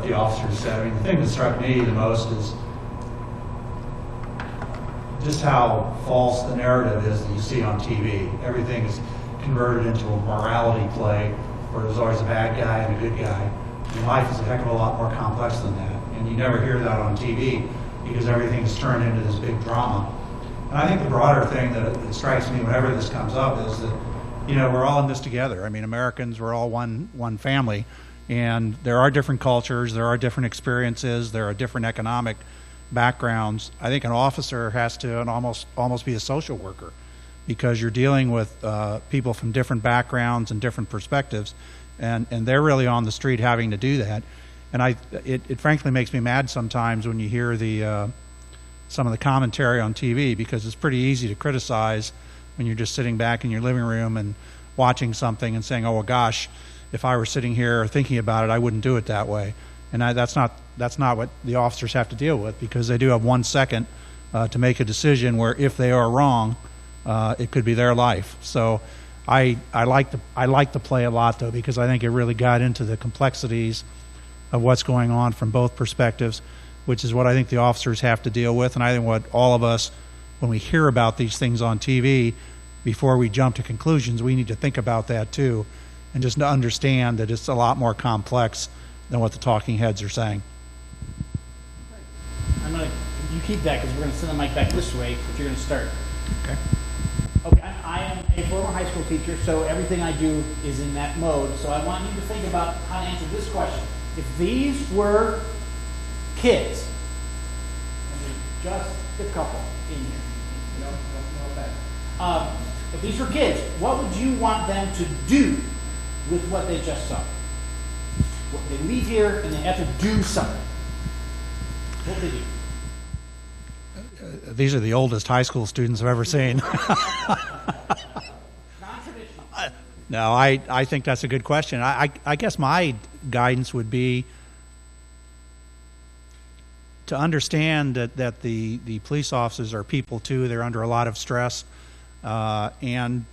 the officer said. I mean, the thing that struck me the most is just how false the narrative is that you see on TV. Everything is converted into a morality play where there's always a bad guy and a good guy. And life is a heck of a lot more complex than that. And you never hear that on TV because everything is turned into this big drama. And I think the broader thing that strikes me whenever this comes up is that, you know, we're all in this together. I mean, Americans, we're all one family, and there are different cultures, there are different experiences, there are different economic backgrounds. I think an officer has to almost be a social worker, because you're dealing with people from different backgrounds and different perspectives, and they're really on the street having to do that. And it frankly makes me mad sometimes when you hear some of the commentary on TV, because it's pretty easy to criticize when you're just sitting back in your living room and watching something and saying, oh, well, gosh, if I were sitting here thinking about it, I wouldn't do it that way. And that's not what the officers have to deal with, because they do have 1 second to make a decision where, if they are wrong, it could be their life. So I like the play a lot, though, because I think it really got into the complexities of what's going on from both perspectives, which is what I think the officers have to deal with. And I think what all of us, when we hear about these things on TV, before we jump to conclusions, we need to think about that too, and just to understand that it's a lot more complex than what the talking heads are saying. You keep that, because we're going to send the mic back this way if you're going to start. Okay. Okay, I am a former high school teacher, so everything I do is in that mode. So I want you to think about how to answer this question. If these were kids, and just a couple in here, you don't know that. If these were kids, what would you want them to do with what they just saw? They leave here and they have to do something. What would they do? These are the oldest high school students I've ever seen. No, I think that's a good question. I guess my guidance would be to understand that the police officers are people too. They're under a lot of stress. and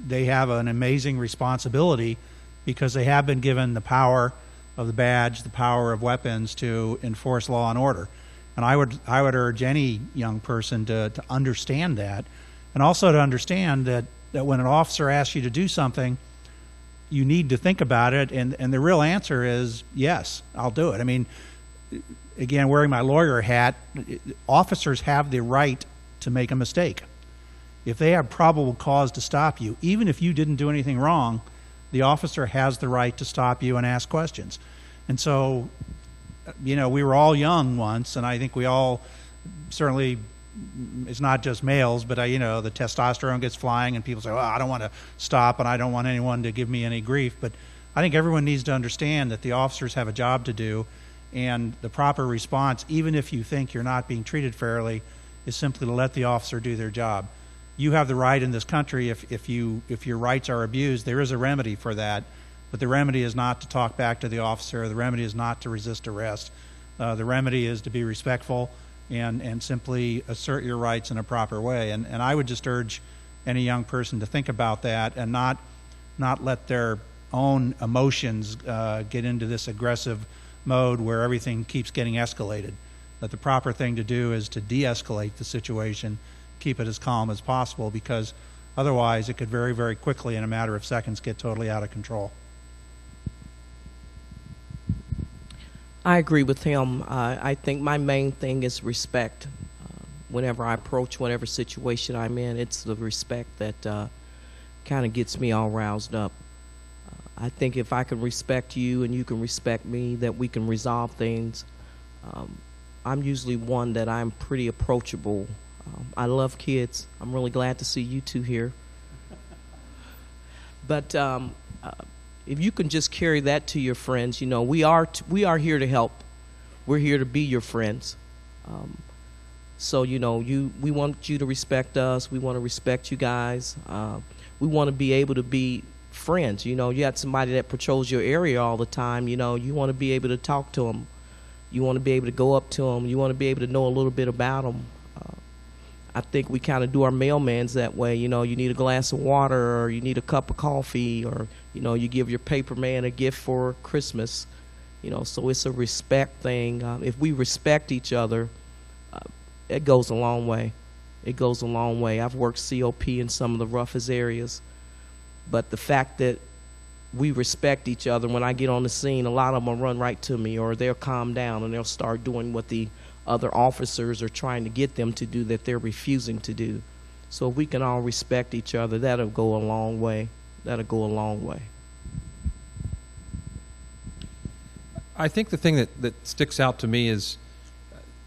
they have an amazing responsibility because they have been given the power of the badge, the power of weapons to enforce law and order. And I would urge any young person to understand that, and also to understand that when an officer asks you to do something, you need to think about it, and the real answer is yes, I'll do it. I mean, again, wearing my lawyer hat, officers have the right to make a mistake. If they have probable cause to stop you, even if you didn't do anything wrong, the officer has the right to stop you and ask questions. And so, you know, we were all young once, and I think we all certainly, it's not just males, but you know, the testosterone gets flying and people say, well, I don't want to stop and I don't want anyone to give me any grief. But I think everyone needs to understand that the officers have a job to do, and the proper response, even if you think you're not being treated fairly, is simply to let the officer do their job. You have the right in this country, if your rights are abused, there is a remedy for that, but the remedy is not to talk back to the officer. The remedy is not to resist arrest. The remedy is to be respectful and simply assert your rights in a proper way. And I would just urge any young person to think about that and not let their own emotions get into this aggressive mode where everything keeps getting escalated. That the proper thing to do is to de-escalate the situation, keep it as calm as possible, because otherwise it could very, very quickly, in a matter of seconds, get totally out of control. I agree with him. I think my main thing is respect. Whenever I approach whatever situation I'm in, it's the respect that kind of gets me all roused up. I think if I can respect you and you can respect me, that we can resolve things. I'm usually one that I'm pretty approachable. I love kids. I'm really glad to see you two here. But if you can just carry that to your friends, you know, we are here to help. We're here to be your friends. So, you know, we want you to respect us. We want to respect you guys. We want to be able to be friends. You know, you got somebody that patrols your area all the time. You know, you want to be able to talk to them. You want to be able to go up to them. You want to be able to know a little bit about them. I think we kind of do our mailmans that way. You know, you need a glass of water, or you need a cup of coffee, or, you know, you give your paper man a gift for Christmas. You know, so it's a respect thing. If we respect each other, it goes a long way. It goes a long way. I've worked COP in some of the roughest areas, but the fact that we respect each other, when I get on the scene, a lot of them will run right to me, or they'll calm down and they'll start doing what the other officers are trying to get them to do that they're refusing to do. So if we can all respect each other, that'll go a long way. That'll go a long way. I think the thing that sticks out to me is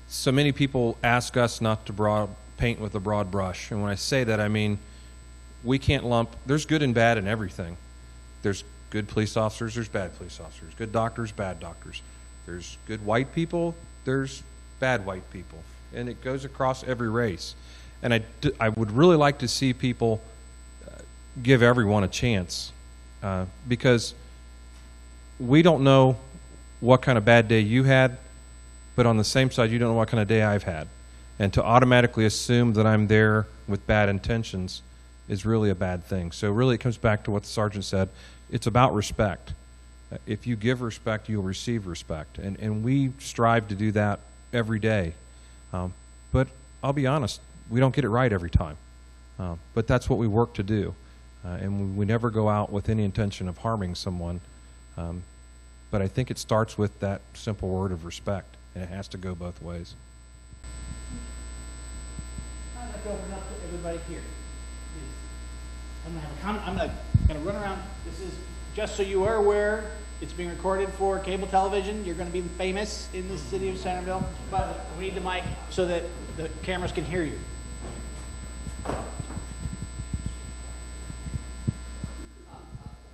so many people ask us not to paint with a broad brush. And when I say that, I mean we can't lump, there's good and bad in everything. There's good police officers, there's bad police officers, good doctors, bad doctors. There's good white people, there's bad white people. And it goes across every race. And I would really like to see people give everyone a chance because we don't know what kind of bad day you had, but on the same side, you don't know what kind of day I've had. And to automatically assume that I'm there with bad intentions is really a bad thing. So really it comes back to what the sergeant said. It's about respect. If you give respect, you'll receive respect. And we strive to do that every day. But I'll be honest, we don't get it right every time. But that's what we work to do. And we never go out with any intention of harming someone. But I think it starts with that simple word of respect, and it has to go both ways. I'd like to open up to everybody here. I'm going to run around. This is just so you are aware. It's being recorded for cable television. You're going to be famous in the city of Centerville, but we need the mic so that the cameras can hear you.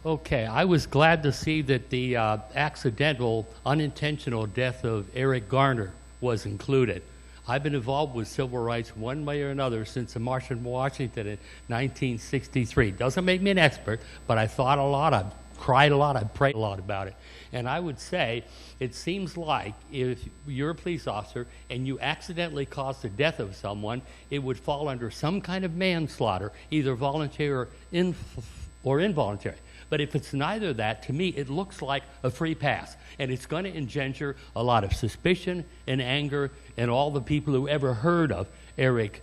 Okay, I was glad to see that the accidental, unintentional death of Eric Garner was included. I've been involved with civil rights one way or another since the March on Washington in 1963. Doesn't make me an expert, but I thought a lot of cried a lot, I've prayed a lot about it. And I would say it seems like if you're a police officer and you accidentally cause the death of someone, it would fall under some kind of manslaughter, either voluntary or involuntary. But if it's neither of that, to me, it looks like a free pass. And it's going to engender a lot of suspicion and anger in all the people who ever heard of Eric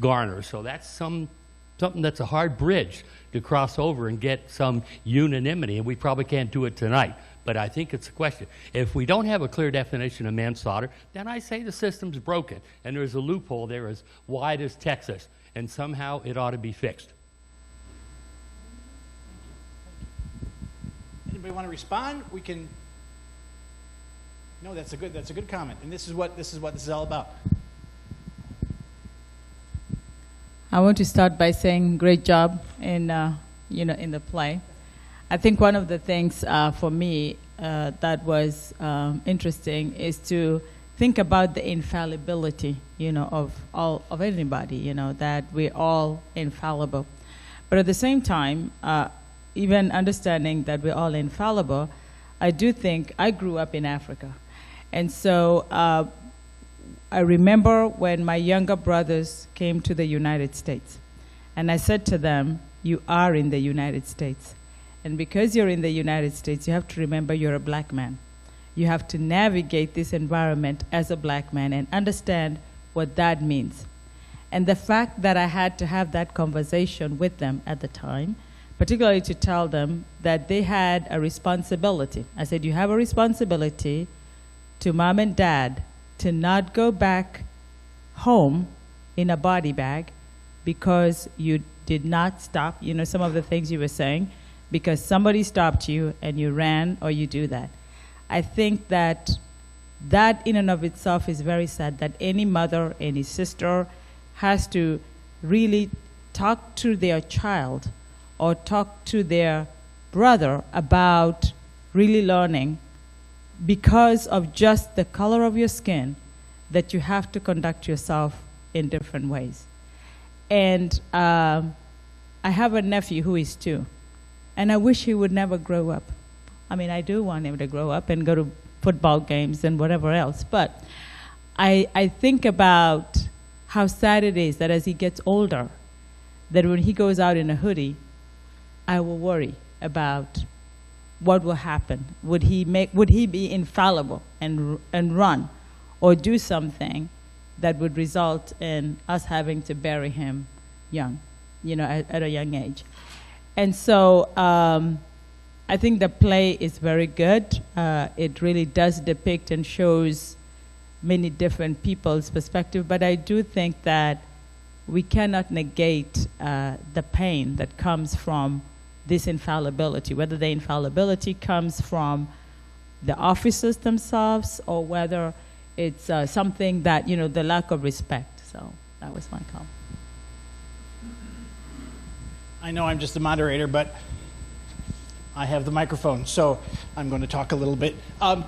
Garner. So that's something that's a hard bridge to cross over and get some unanimity, and we probably can't do it tonight. But I think it's a question. If we don't have a clear definition of manslaughter, then I say the system's broken, and there's a loophole there as wide as Texas, and somehow it ought to be fixed. Anybody want to respond? We can. No, that's a good comment, and this is what this is all about. I want to start by saying great job in in the play. I think one of the things for me that was interesting is to think about the infallibility, of anybody, that we're all infallible. But at the same time, even understanding that we're all infallible, I do think I grew up in Africa. And so I remember when my younger brothers came to the United States. And I said to them, you are in the United States. And because you're in the United States, you have to remember you're a black man. You have to navigate this environment as a black man and understand what that means. And the fact that I had to have that conversation with them at the time, particularly to tell them that they had a responsibility. I said, you have a responsibility to mom and dad to not go back home in a body bag because you did not stop, some of the things you were saying, because somebody stopped you and you ran or you do that. I think that in and of itself is very sad, that any mother, any sister has to really talk to their child or talk to their brother about really learning because of just the color of your skin that you have to conduct yourself in different ways. And I have a nephew who is 2. And I wish he would never grow up. I mean, I do want him to grow up and go to football games and whatever else. But I think about how sad it is that as he gets older, that when he goes out in a hoodie, I will worry about what will happen. Would he be infallible and run or do something that would result in us having to bury him young, at a young age? And so I think the play is very good. It really does depict and shows many different people's perspective, but I do think that we cannot negate the pain that comes from this infallibility, whether the infallibility comes from the officers themselves or whether it's something that, the lack of respect. So that was my comment. I know I'm just the moderator, but I have the microphone, so I'm going to talk a little bit. I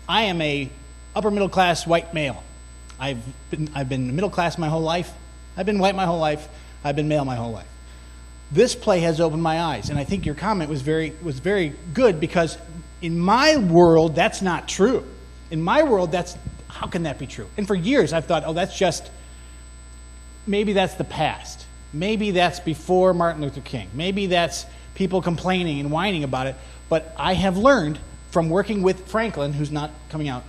am a upper middle class white male. I've been middle class my whole life. I've been white my whole life. I've been male my whole life. This play has opened my eyes, and I think your comment was very good, because in my world that's not true. In my world, how can that be true? And for years I've thought, maybe that's the past. Maybe that's before Martin Luther King. Maybe that's people complaining and whining about it. But I have learned from working with Franklin, who's not coming out,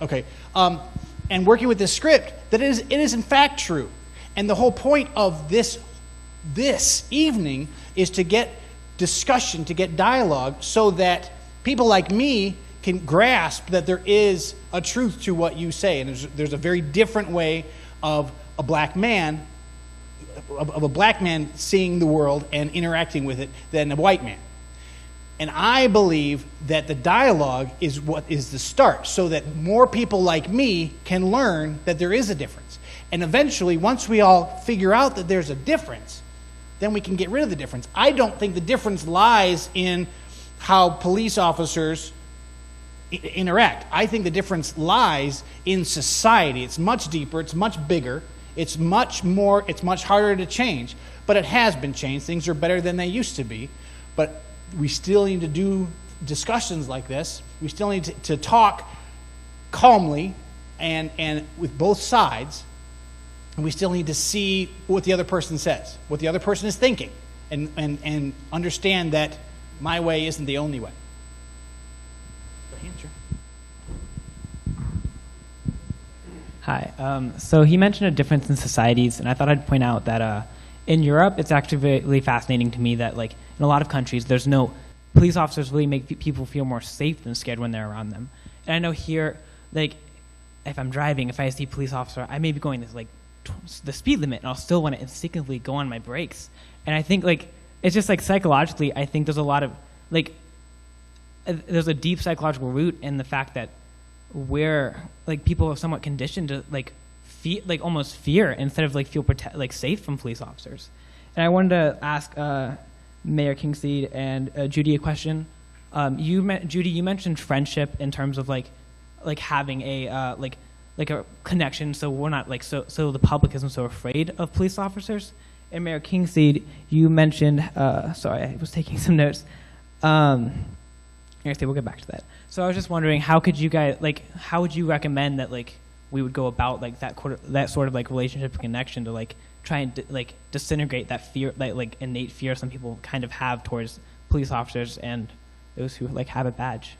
and working with this script, that it is in fact true. And the whole point of this evening is to get discussion, to get dialogue, so that people like me can grasp that there is a truth to what you say. And there's a very different way of a black man seeing the world and interacting with it than a white man. And I believe that the dialogue is what is the start, so that more people like me can learn that there is a difference. And eventually, once we all figure out that there's a difference, then we can get rid of the difference. I don't think the difference lies in how police officers interact. I think the difference lies in society. It's much deeper, it's much bigger, it's much harder to change, but it has been changed. Things are better than they used to be. But we still need to do discussions like this. We still need to talk calmly and with both sides. And we still need to see what the other person says, what the other person is thinking, and understand that my way isn't the only way. Hi. So he mentioned a difference in societies, and I thought I'd point out that in Europe, it's actually really fascinating to me that, like, in a lot of countries, there's no police officers really make people feel more safe than scared when they're around them. And I know here, like, if I'm driving, if I see a police officer, I may be going this, like, the speed limit, and I'll still want to instinctively go on my brakes. And I think, like, it's just, like, psychologically, I think there's a lot of, like, there's a deep psychological root in the fact that we're, like, people are somewhat conditioned to, like, almost fear instead of, like, feel safe from police officers. And I wanted to ask Mayor Kingseed and Judy a question. Judy, you mentioned friendship in terms of, like having a like a connection, so we're not, like, so the public isn't so afraid of police officers. And Mayor Kingseed, you mentioned, sorry, I was taking some notes. We'll get back to that. So I was just wondering, how could you guys, like, how would you recommend that, like, we would go about, like, that sort of, like, relationship and connection to, like, try and like disintegrate that fear, that, like, innate fear some people kind of have towards police officers and those who, like, have a badge?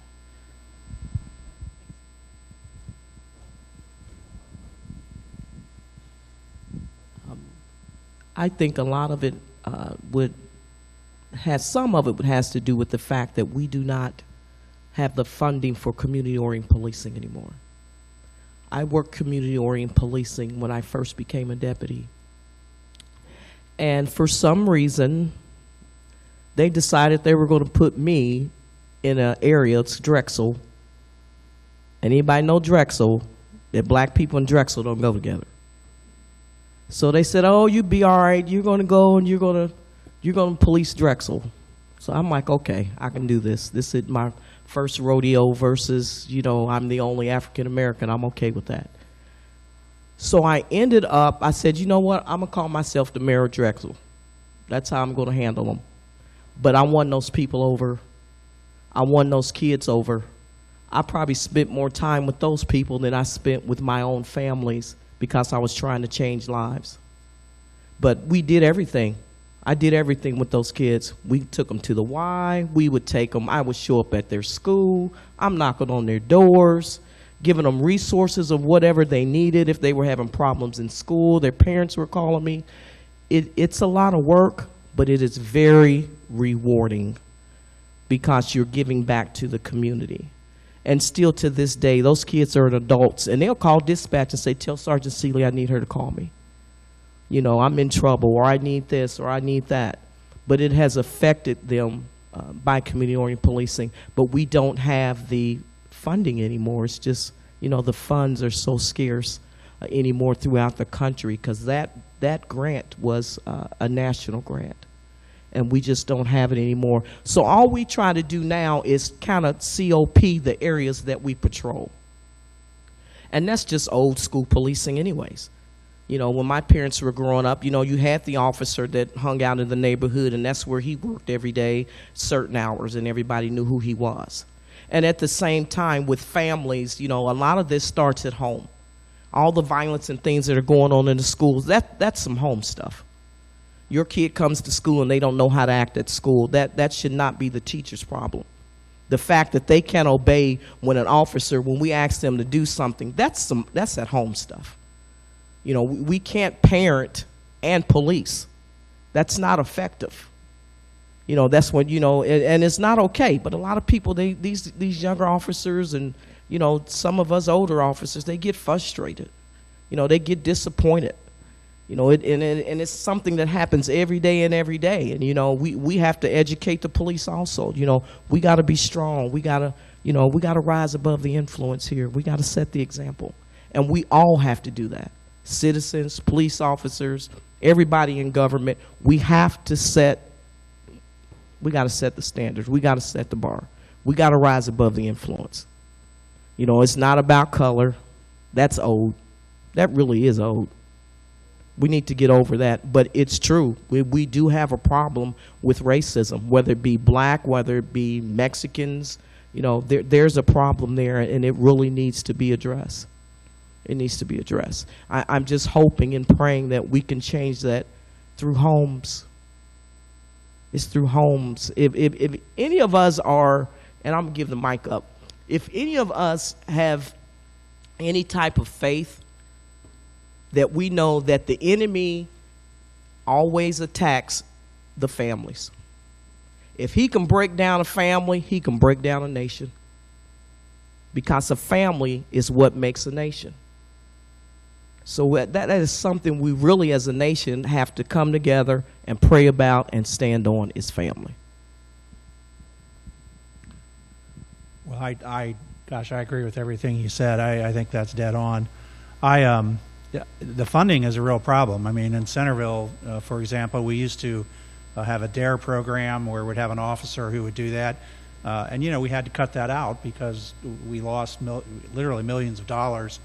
I think a lot of it has to do with the fact that we do not have the funding for community-oriented policing anymore. I worked community-oriented policing when I first became a deputy. And for some reason, they decided they were going to put me in an area, it's Drexel. Anybody know Drexel? That black people in Drexel don't go together. So they said, oh, you'd be all right. You're going to go and you're going to police Drexel. So I'm like, okay, I can do this. This is my first rodeo versus, you know, I'm the only African American. I'm okay with that. So I ended up, I said, you know what? I'm going to call myself the mayor of Drexel. That's how I'm going to handle them. But I won those people over. I won those kids over. I probably spent more time with those people than I spent with my own families, because I was trying to change lives. But we did everything. I did everything with those kids. We took them to the Y. We would take them. I would show up at their school. I'm knocking on their doors, giving them resources of whatever they needed. If they were having problems in school, their parents were calling me. It's a lot of work, but it is very rewarding because you're giving back to the community. And still to this day, those kids are adults, and they'll call dispatch and say, tell Sergeant Seeley I need her to call me. You know, I'm in trouble, or I need this, or I need that. But it has affected them by community-oriented policing. But we don't have the funding anymore. It's just, you know, the funds are so scarce anymore throughout the country, because that grant was a national grant. And we just don't have it anymore. So all we try to do now is kind of COP the areas that we patrol. And that's just old school policing anyways. You know, when my parents were growing up, you know, you had the officer that hung out in the neighborhood, and that's where he worked every day, certain hours, and everybody knew who he was. And at the same time, with families, you know, a lot of this starts at home. All the violence and things that are going on in the schools, that's some home stuff. Your kid comes to school and they don't know how to act at school. That should not be the teacher's problem. The fact that they can't obey when we ask them to do something, that's at home stuff. You know, we can't parent and police. That's not effective. You know, that's when, you know, and it's not okay. But a lot of people, these younger officers and, you know, some of us older officers, they get frustrated. You know, they get disappointed. You know, and it's something that happens every day and every day. And, you know, we have to educate the police also. You know, we got to be strong. We got to, you know, we got to rise above the influence here. We got to set the example. And we all have to do that. Citizens, police officers, everybody in government, we got to set the standards. We got to set the bar. We got to rise above the influence. You know, it's not about color. That's old. That really is old. We need to get over that. But it's true. We do have a problem with racism, whether it be black, whether it be Mexicans. You know, there's a problem there, and it really needs to be addressed. It needs to be addressed. I'm just hoping and praying that we can change that through homes. It's through homes. If any of us are, and I'm going to give the mic up, if any of us have any type of faith that we know that the enemy always attacks the families. If he can break down a family, he can break down a nation. Because a family is what makes a nation. So that is something we really as a nation have to come together and pray about and stand on, is family. Well, gosh, I agree with everything you said. I think that's dead on. The funding is a real problem. I mean, in Centerville, for example, we used to have a DARE program where we'd have an officer who would do that. And, you know, we had to cut that out because we lost literally millions of dollars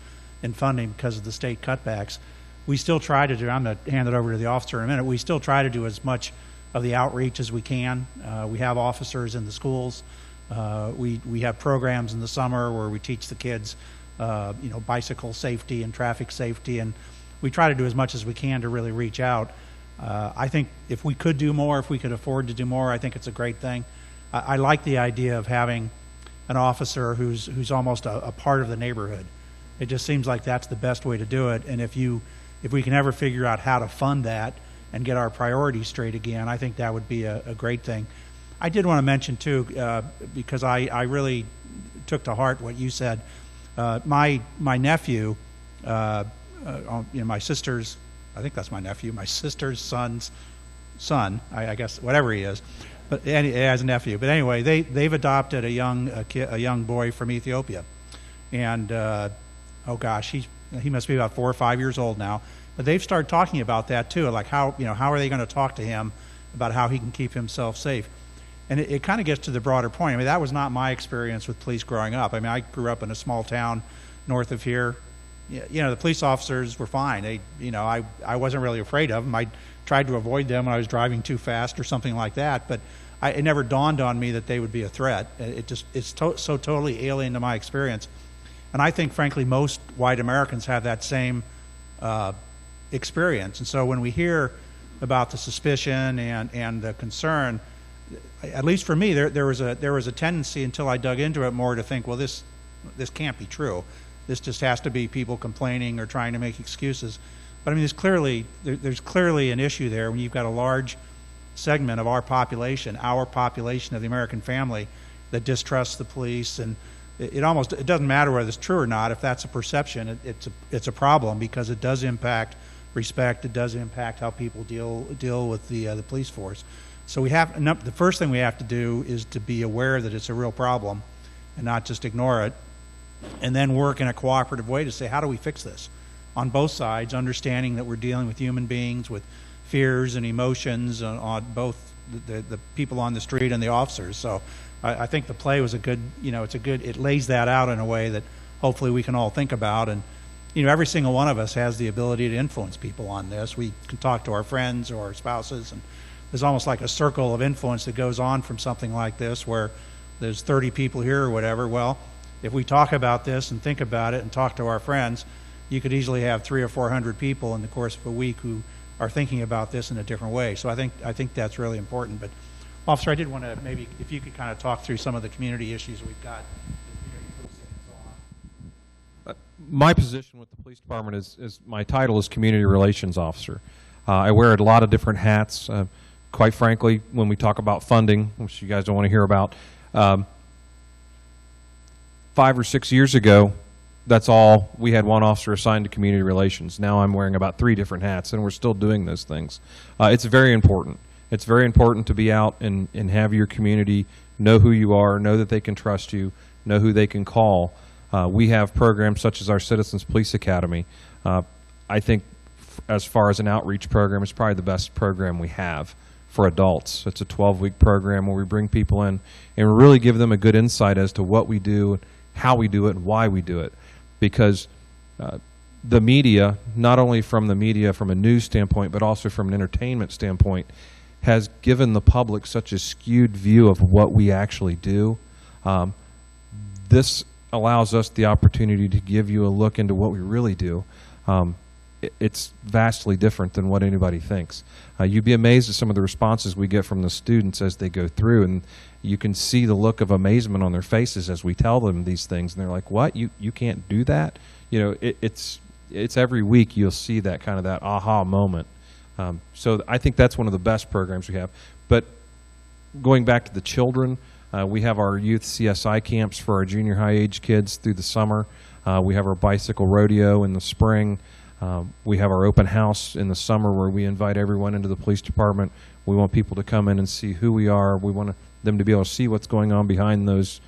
in funding because of the state cutbacks. We still try to do, I'm going to hand it over to the officer in a minute, we still try to do as much of the outreach as we can. We have officers in the schools. We have programs in the summer where we teach the kids, you know, bicycle safety and traffic safety, and we try to do as much as we can to really reach out. I think if we could do more, if we could afford to do more, I think it's a great thing. I like the idea of having an officer who's almost a part of the neighborhood. It just seems like that's the best way to do it. And if we can ever figure out how to fund that and get our priorities straight again, I think that would be a great thing. I did want to mention too, because I really took to heart what you said. My nephew, you know, my sister's, I think that's my nephew, my sister's son's son, I guess, whatever he is, but he has a nephew. But anyway, they've adopted a young boy from Ethiopia, and oh gosh, he must be about 4 or 5 years old now. But they've started talking about that too, like how are they going to talk to him about how he can keep himself safe. And it kind of gets to the broader point. I mean, that was not my experience with police growing up. I mean, I grew up in a small town north of here. You know, the police officers were fine. They, you know, I wasn't really afraid of them. I tried to avoid them when I was driving too fast or something like that. But it never dawned on me that they would be a threat. It's so totally alien to my experience. And I think, frankly, most white Americans have that same experience. And so when we hear about the suspicion and the concern, at least for me, there was a tendency until I dug into it more to think, well, this can't be true. This just has to be people complaining or trying to make excuses. But I mean, there's clearly an issue there when you've got a large segment of our population of the American family, that distrusts the police, and it doesn't matter whether it's true or not. If that's a perception, it's a problem, because it does impact respect. It does impact how people deal with the police force. So the first thing we have to do is to be aware that it's a real problem and not just ignore it, and then work in a cooperative way to say, how do we fix this on both sides, understanding that we're dealing with human beings with fears and emotions on both the people on the street and the officers. So I think the play was it lays that out in a way that hopefully we can all think about. And you know, every single one of us has the ability to influence people on this. We can talk to our friends or our spouses, and there's almost like a circle of influence that goes on from something like this, where there's 30 people here or whatever. Well, if we talk about this and think about it and talk to our friends, you could easily have 300 or 400 people in the course of a week who are thinking about this in a different way. So I think that's really important. But officer, I did want to maybe, if you could kind of talk through some of the community issues we've got. My position with the police department is my title is community relations officer. I wear a lot of different hats. Quite frankly, when we talk about funding, which you guys don't want to hear about, 5 or 6 years ago, that's all, we had one officer assigned to community relations. Now I'm wearing about 3 different hats, and we're still doing those things. It's very important. It's very important to be out and have your community know who you are, know that they can trust you, know who they can call. We have programs such as our Citizens Police Academy. I think as far as an outreach program, it's probably the best program we have for adults. It's a 12-week program where we bring people in and really give them a good insight as to what we do, how we do it, and why we do it. Because the media, not only from the media from a news standpoint, but also from an entertainment standpoint, has given the public such a skewed view of what we actually do. This allows us the opportunity to give you a look into what we really do. It's vastly different than what anybody thinks. You'd be amazed at some of the responses we get from the students as they go through, and you can see the look of amazement on their faces as we tell them these things, and they're like, "What? You can't do that?" You know, it's every week you'll see that kind of that aha moment. So I think that's one of the best programs we have. But going back to the children, we have our youth CSI camps for our junior high age kids through the summer. We have our bicycle rodeo in the spring. We have our open house in the summer where we invite everyone into the police department. We want people to come in and see who we are. We want them to be able to see what's going on behind those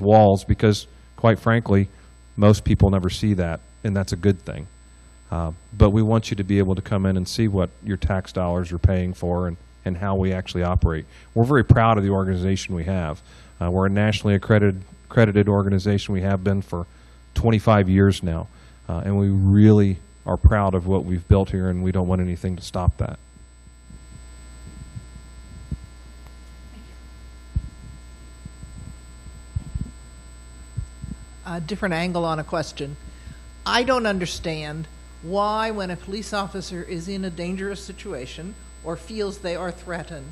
walls, because, quite frankly, most people never see that, and that's a good thing. But we want you to be able to come in and see what your tax dollars are paying for and how we actually operate. We're very proud of the organization we have. We're a nationally accredited organization. We have been for 25 years now, and we really are proud of what we've built here, and we don't want anything to stop that. A different angle on a question. I don't understand why, when a police officer is in a dangerous situation or feels they are threatened,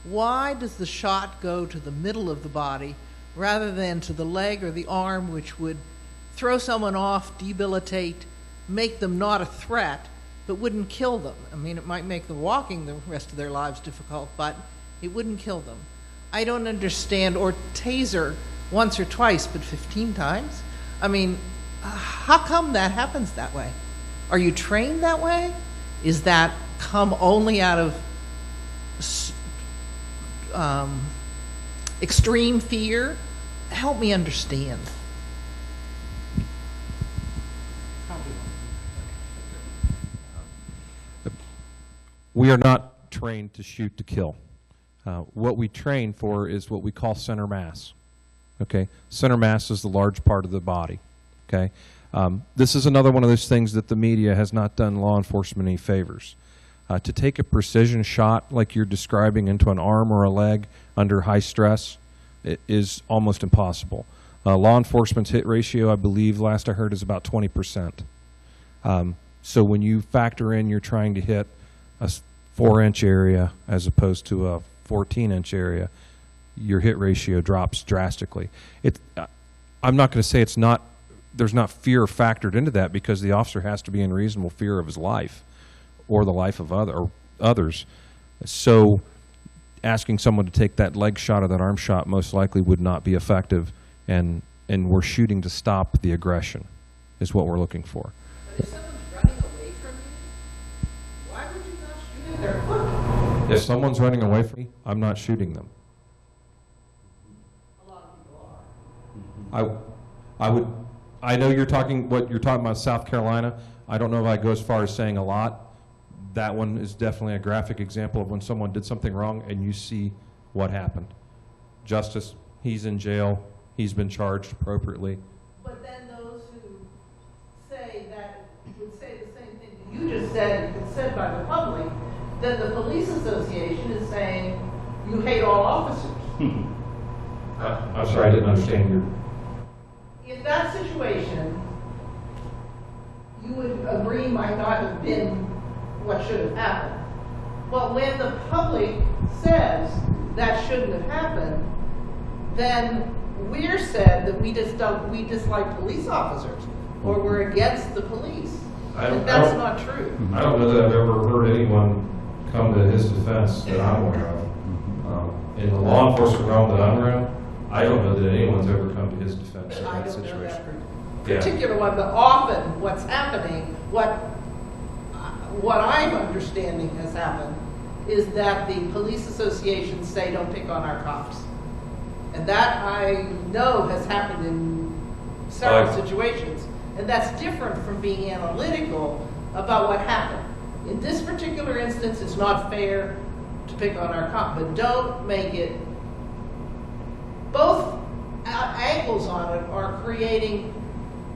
why does the shot go to the middle of the body rather than to the leg or the arm, which would throw someone off, debilitate, make them not a threat, but wouldn't kill them? I mean, it might make them walking the rest of their lives difficult, but it wouldn't kill them. I don't understand. Or taser once or twice, but 15 times? I mean, how come that happens that way? Are you trained that way? Is that come only out of extreme fear? Help me understand. We are not trained to shoot to kill. What we train for is what we call center mass. Okay, center mass is the large part of the body. Okay, this is another one of those things that the media has not done law enforcement any favors. To take a precision shot like you're describing into an arm or a leg under high stress is almost impossible. Law enforcement's hit ratio, I believe, last I heard, is about 20%. So when you factor in you're trying to hit a 4-inch area as opposed to a 14-inch area, your hit ratio drops drastically. I'm not going to say there's not fear factored into that, because the officer has to be in reasonable fear of his life or the life of others. So asking someone to take that leg shot or that arm shot most likely would not be effective, and we're shooting to stop the aggression is what we're looking for. But if someone's running away from you, why would you not shoot at their foot? If someone's running away from me, I'm not shooting them. A lot of people are. I know you're talking about South Carolina. I don't know if I go as far as saying a lot. That one is definitely a graphic example of when someone did something wrong and you see what happened. Justice, he's in jail, he's been charged appropriately. But then those who say that would say the same thing that you just said, it's said by the public, then the police association is saying you hate all officers. I'm sorry, I didn't understand your... If that situation, you would agree, might not have been what should have happened. But when the public says that shouldn't have happened, then we're said that we dislike police officers, or we're against the police. And that's not true. I don't know that I've ever heard anyone come to his defense that I'm aware of. In the law enforcement realm that I'm around, I don't know that anyone's ever come to his defense in that situation. Particular one, but often what's happening, what I'm understanding has happened, is that the police associations say don't pick on our cops. And that I know has happened in several situations. And that's different from being analytical about what happened. In this particular instance, it's not fair to pick on our cop, but don't make it, both angles on it are creating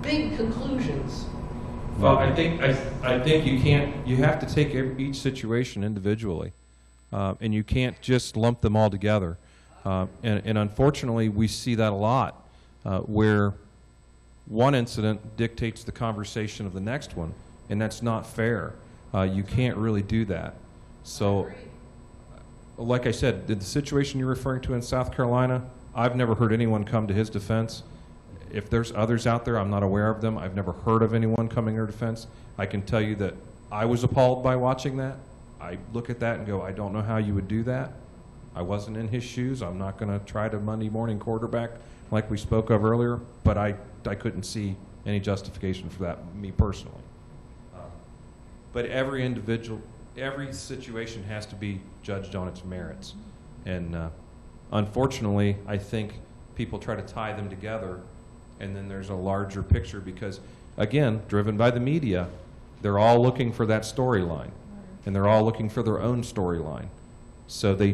big conclusions Well, I think you can't. You have to take each situation individually, and you can't just lump them all together. And unfortunately, we see that a lot, where one incident dictates the conversation of the next one, and that's not fair. You can't really do that. So, like I said, the situation you're referring to in South Carolina, I've never heard anyone come to his defense. If there's others out there, I'm not aware of them. I've never heard of anyone coming to their defense. I can tell you that I was appalled by watching that. I look at that and go, I don't know how you would do that. I wasn't in his shoes. I'm not going to try to Monday morning quarterback like we spoke of earlier, but I couldn't see any justification for that, me personally. But every individual, every situation has to be judged on its merits. And unfortunately, I think people try to tie them together, and then there's a larger picture because, again, driven by the media, they're all looking for that storyline, and they're all looking for their own storyline. So they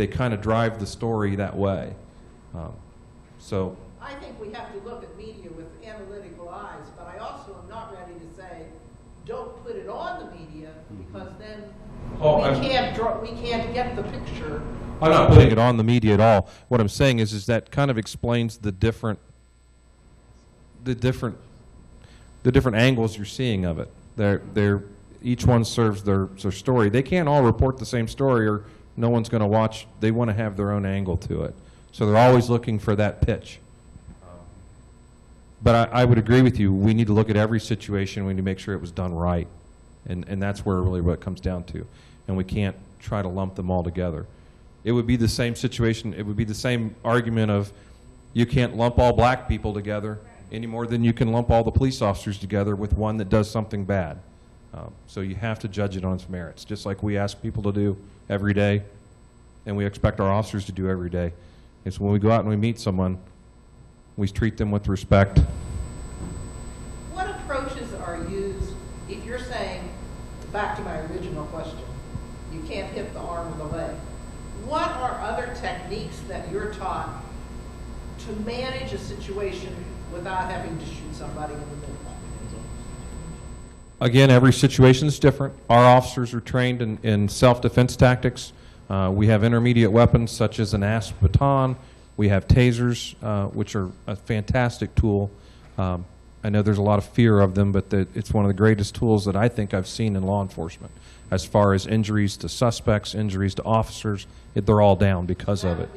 kind of drive the story that way. So I think we have to look at media with analytical eyes, but I also am not ready to say, don't put it on the media, because then we can't get the picture. I'm not putting it on the media at all. What I'm saying is that kind of explains the different angles you're seeing of it. They're each one serves their story. They can't all report the same story, or no one's going to watch. They want to have their own angle to it. So they're always looking for that pitch. But I would agree with you. We need to look at every situation. We need to make sure it was done right. And that's where really what it comes down to. And we can't try to lump them all together. It would be the same situation. It would be the same argument of you can't lump all black people together any more than you can lump all the police officers together with one that does something bad. So you have to judge it on its merits, just like we ask people to do every day, and we expect our officers to do every day. It's when we go out and we meet someone, we treat them with respect. What approaches are used if you're saying, back to my original question, you can't hit the arm or the leg? What are other techniques that you're taught to manage a situation without having to shoot somebody in the middle? Again, every situation is different. Our officers are trained in self-defense tactics. We have intermediate weapons such as an asp baton. We have tasers, which are a fantastic tool. I know there's a lot of fear of them, but it's one of the greatest tools that I think I've seen in law enforcement. As far as injuries to suspects, injuries to officers, they're all down because of it.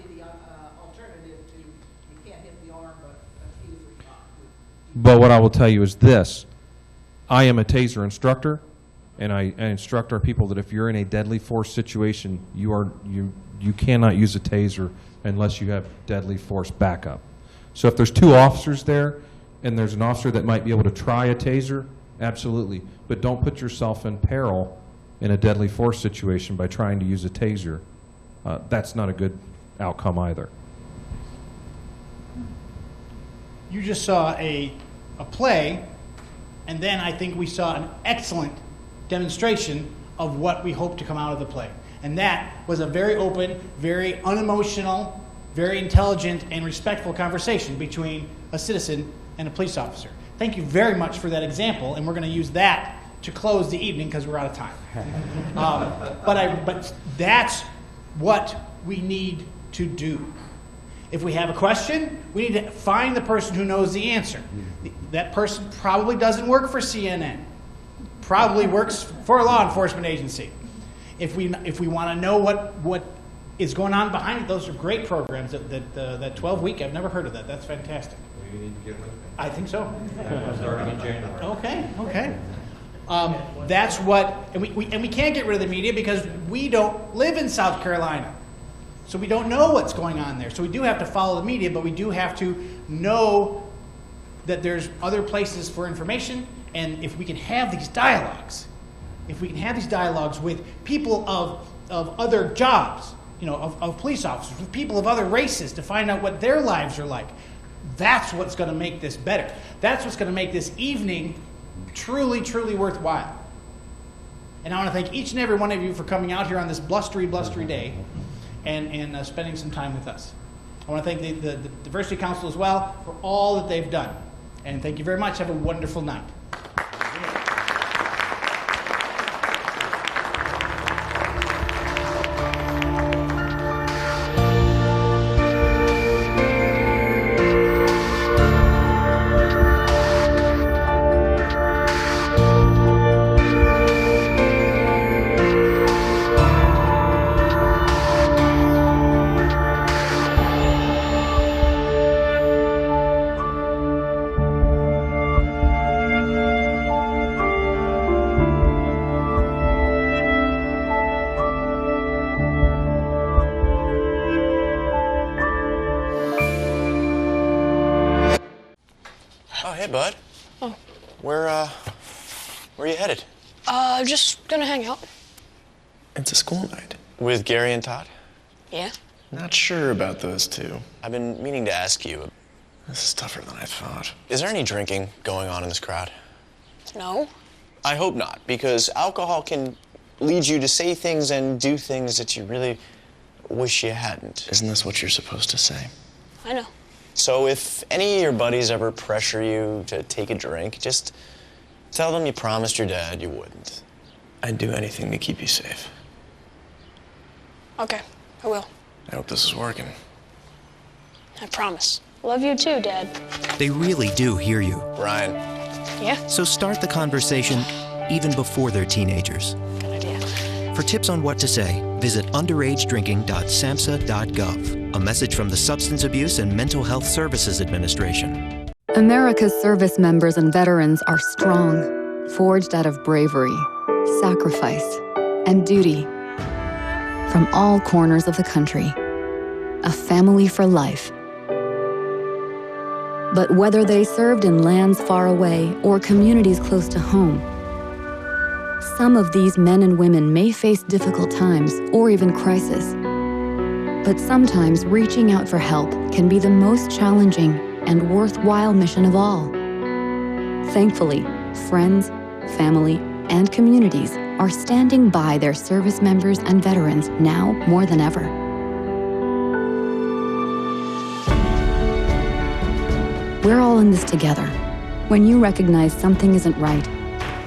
But what I will tell you is this. I am a taser instructor, and I instruct our people that if you're in a deadly force situation, you cannot use a taser unless you have deadly force backup. So if there's two officers there, and there's an officer that might be able to try a taser, absolutely. But don't put yourself in peril in a deadly force situation by trying to use a taser. That's not a good outcome either. You just saw a play, and then I think we saw an excellent demonstration of what we hope to come out of the play. And that was a very open, very unemotional, very intelligent and respectful conversation between a citizen and a police officer. Thank you very much for that example, and we're going to use that to close the evening because we're out of time. But that's what we need to do. If we have a question, we need to find the person who knows the answer. That person probably doesn't work for CNN, probably works for a law enforcement agency. If we want to know what is going on behind it, those are great programs. That 12-week, I've never heard of that. That's fantastic. You need to get with me. I think so. Starting in January. Okay. That's what, and we can't get rid of the media because we don't live in South Carolina. So we don't know what's going on there. So we do have to follow the media, but we do have to know that there's other places for information. And if we can have these dialogues, with people of other jobs, of police officers, with people of other races to find out what their lives are like, that's what's going to make this better. That's what's going to make this evening truly, truly worthwhile. And I want to thank each and every one of you for coming out here on this blustery, blustery day and spending some time with us. I want to thank the Diversity Council as well for all that they've done. And thank you very much. Have a wonderful night. Hey, bud. Oh. Where are you headed? Just gonna hang out. It's a school night. With Gary and Todd? Yeah? Not sure about those two. I've been meaning to ask you. This is tougher than I thought. Is there any drinking going on in this crowd? No. I hope not, because alcohol can lead you to say things and do things that you really wish you hadn't. Isn't this what you're supposed to say? I know. So if any of your buddies ever pressure you to take a drink, just tell them you promised your dad you wouldn't. I'd do anything to keep you safe. Okay, I will. I hope this is working. I promise. Love you too, Dad. They really do hear you. Ryan. Yeah? So start the conversation even before they're teenagers. Good idea. For tips on what to say, visit underagedrinking.samhsa.gov. A message from the Substance Abuse and Mental Health Services Administration. America's service members and veterans are strong, forged out of bravery, sacrifice, and duty. From all corners of the country, a family for life. But whether they served in lands far away or communities close to home, some of these men and women may face difficult times or even crisis. But sometimes reaching out for help can be the most challenging and worthwhile mission of all. Thankfully, friends, family, and communities are standing by their service members and veterans now more than ever. We're all in this together. When you recognize something isn't right,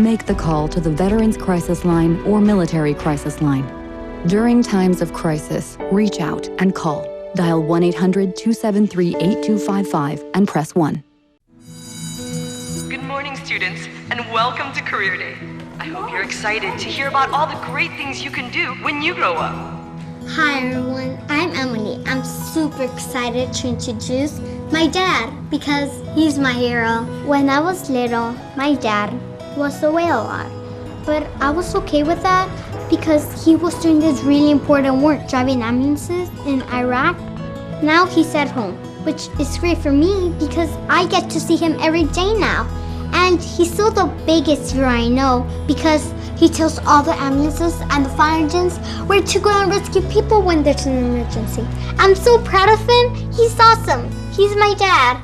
make the call to the Veterans Crisis Line or Military Crisis Line. During times of crisis, reach out and call. Dial 1-800-273-8255 and press 1. Good morning, students, and welcome to Career Day. I hope you're excited to hear about all the great things you can do when you grow up. Hi everyone, I'm Emily. I'm super excited to introduce my dad because he's my hero. When I was little, my dad was away a lot, but I was okay with that because he was doing this really important work driving ambulances in Iraq. Now he's at home, which is great for me because I get to see him every day now. And he's still the biggest hero I know because he tells all the ambulances and the fire engines where to go and rescue people when there's an emergency. I'm so proud of him. He's awesome. He's my dad.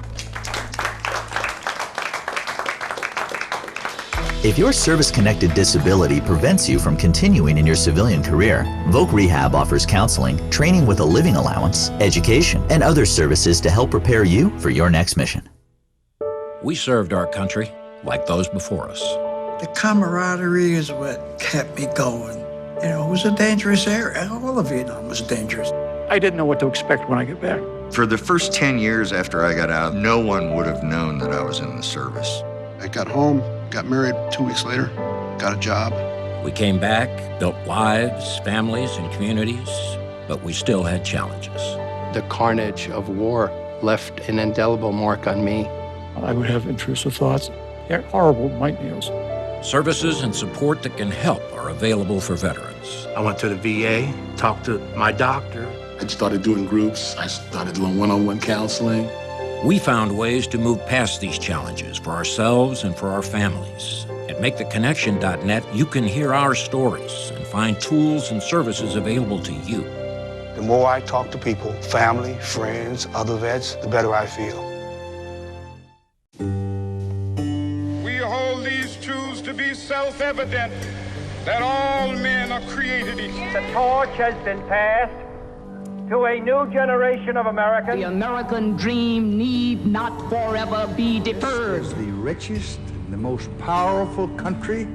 If your service-connected disability prevents you from continuing in your civilian career, Voc Rehab offers counseling, training with a living allowance, education, and other services to help prepare you for your next mission. We served our country like those before us. The camaraderie is what kept me going. You know, it was a dangerous area. All of Vietnam was dangerous. I didn't know what to expect when I got back. For the first 10 years after I got out, no one would have known that I was in the service. I got home, got married 2 weeks later, got a job. We came back, built lives, families, and communities, but we still had challenges. The carnage of war left an indelible mark on me. I would have intrusive thoughts. They're horrible nightmares. Services and support that can help are available for veterans. I went to the VA, talked to my doctor. I started doing groups. I started doing one-on-one counseling. We found ways to move past these challenges for ourselves and for our families. At MakeTheConnection.net, you can hear our stories and find tools and services available to you. The more I talk to people, family, friends, other vets, the better I feel. We hold these truths to be self-evident, that all men are created equal. The torch has been passed to a new generation of Americans. The American dream need not forever be deferred. This is the richest and the most powerful country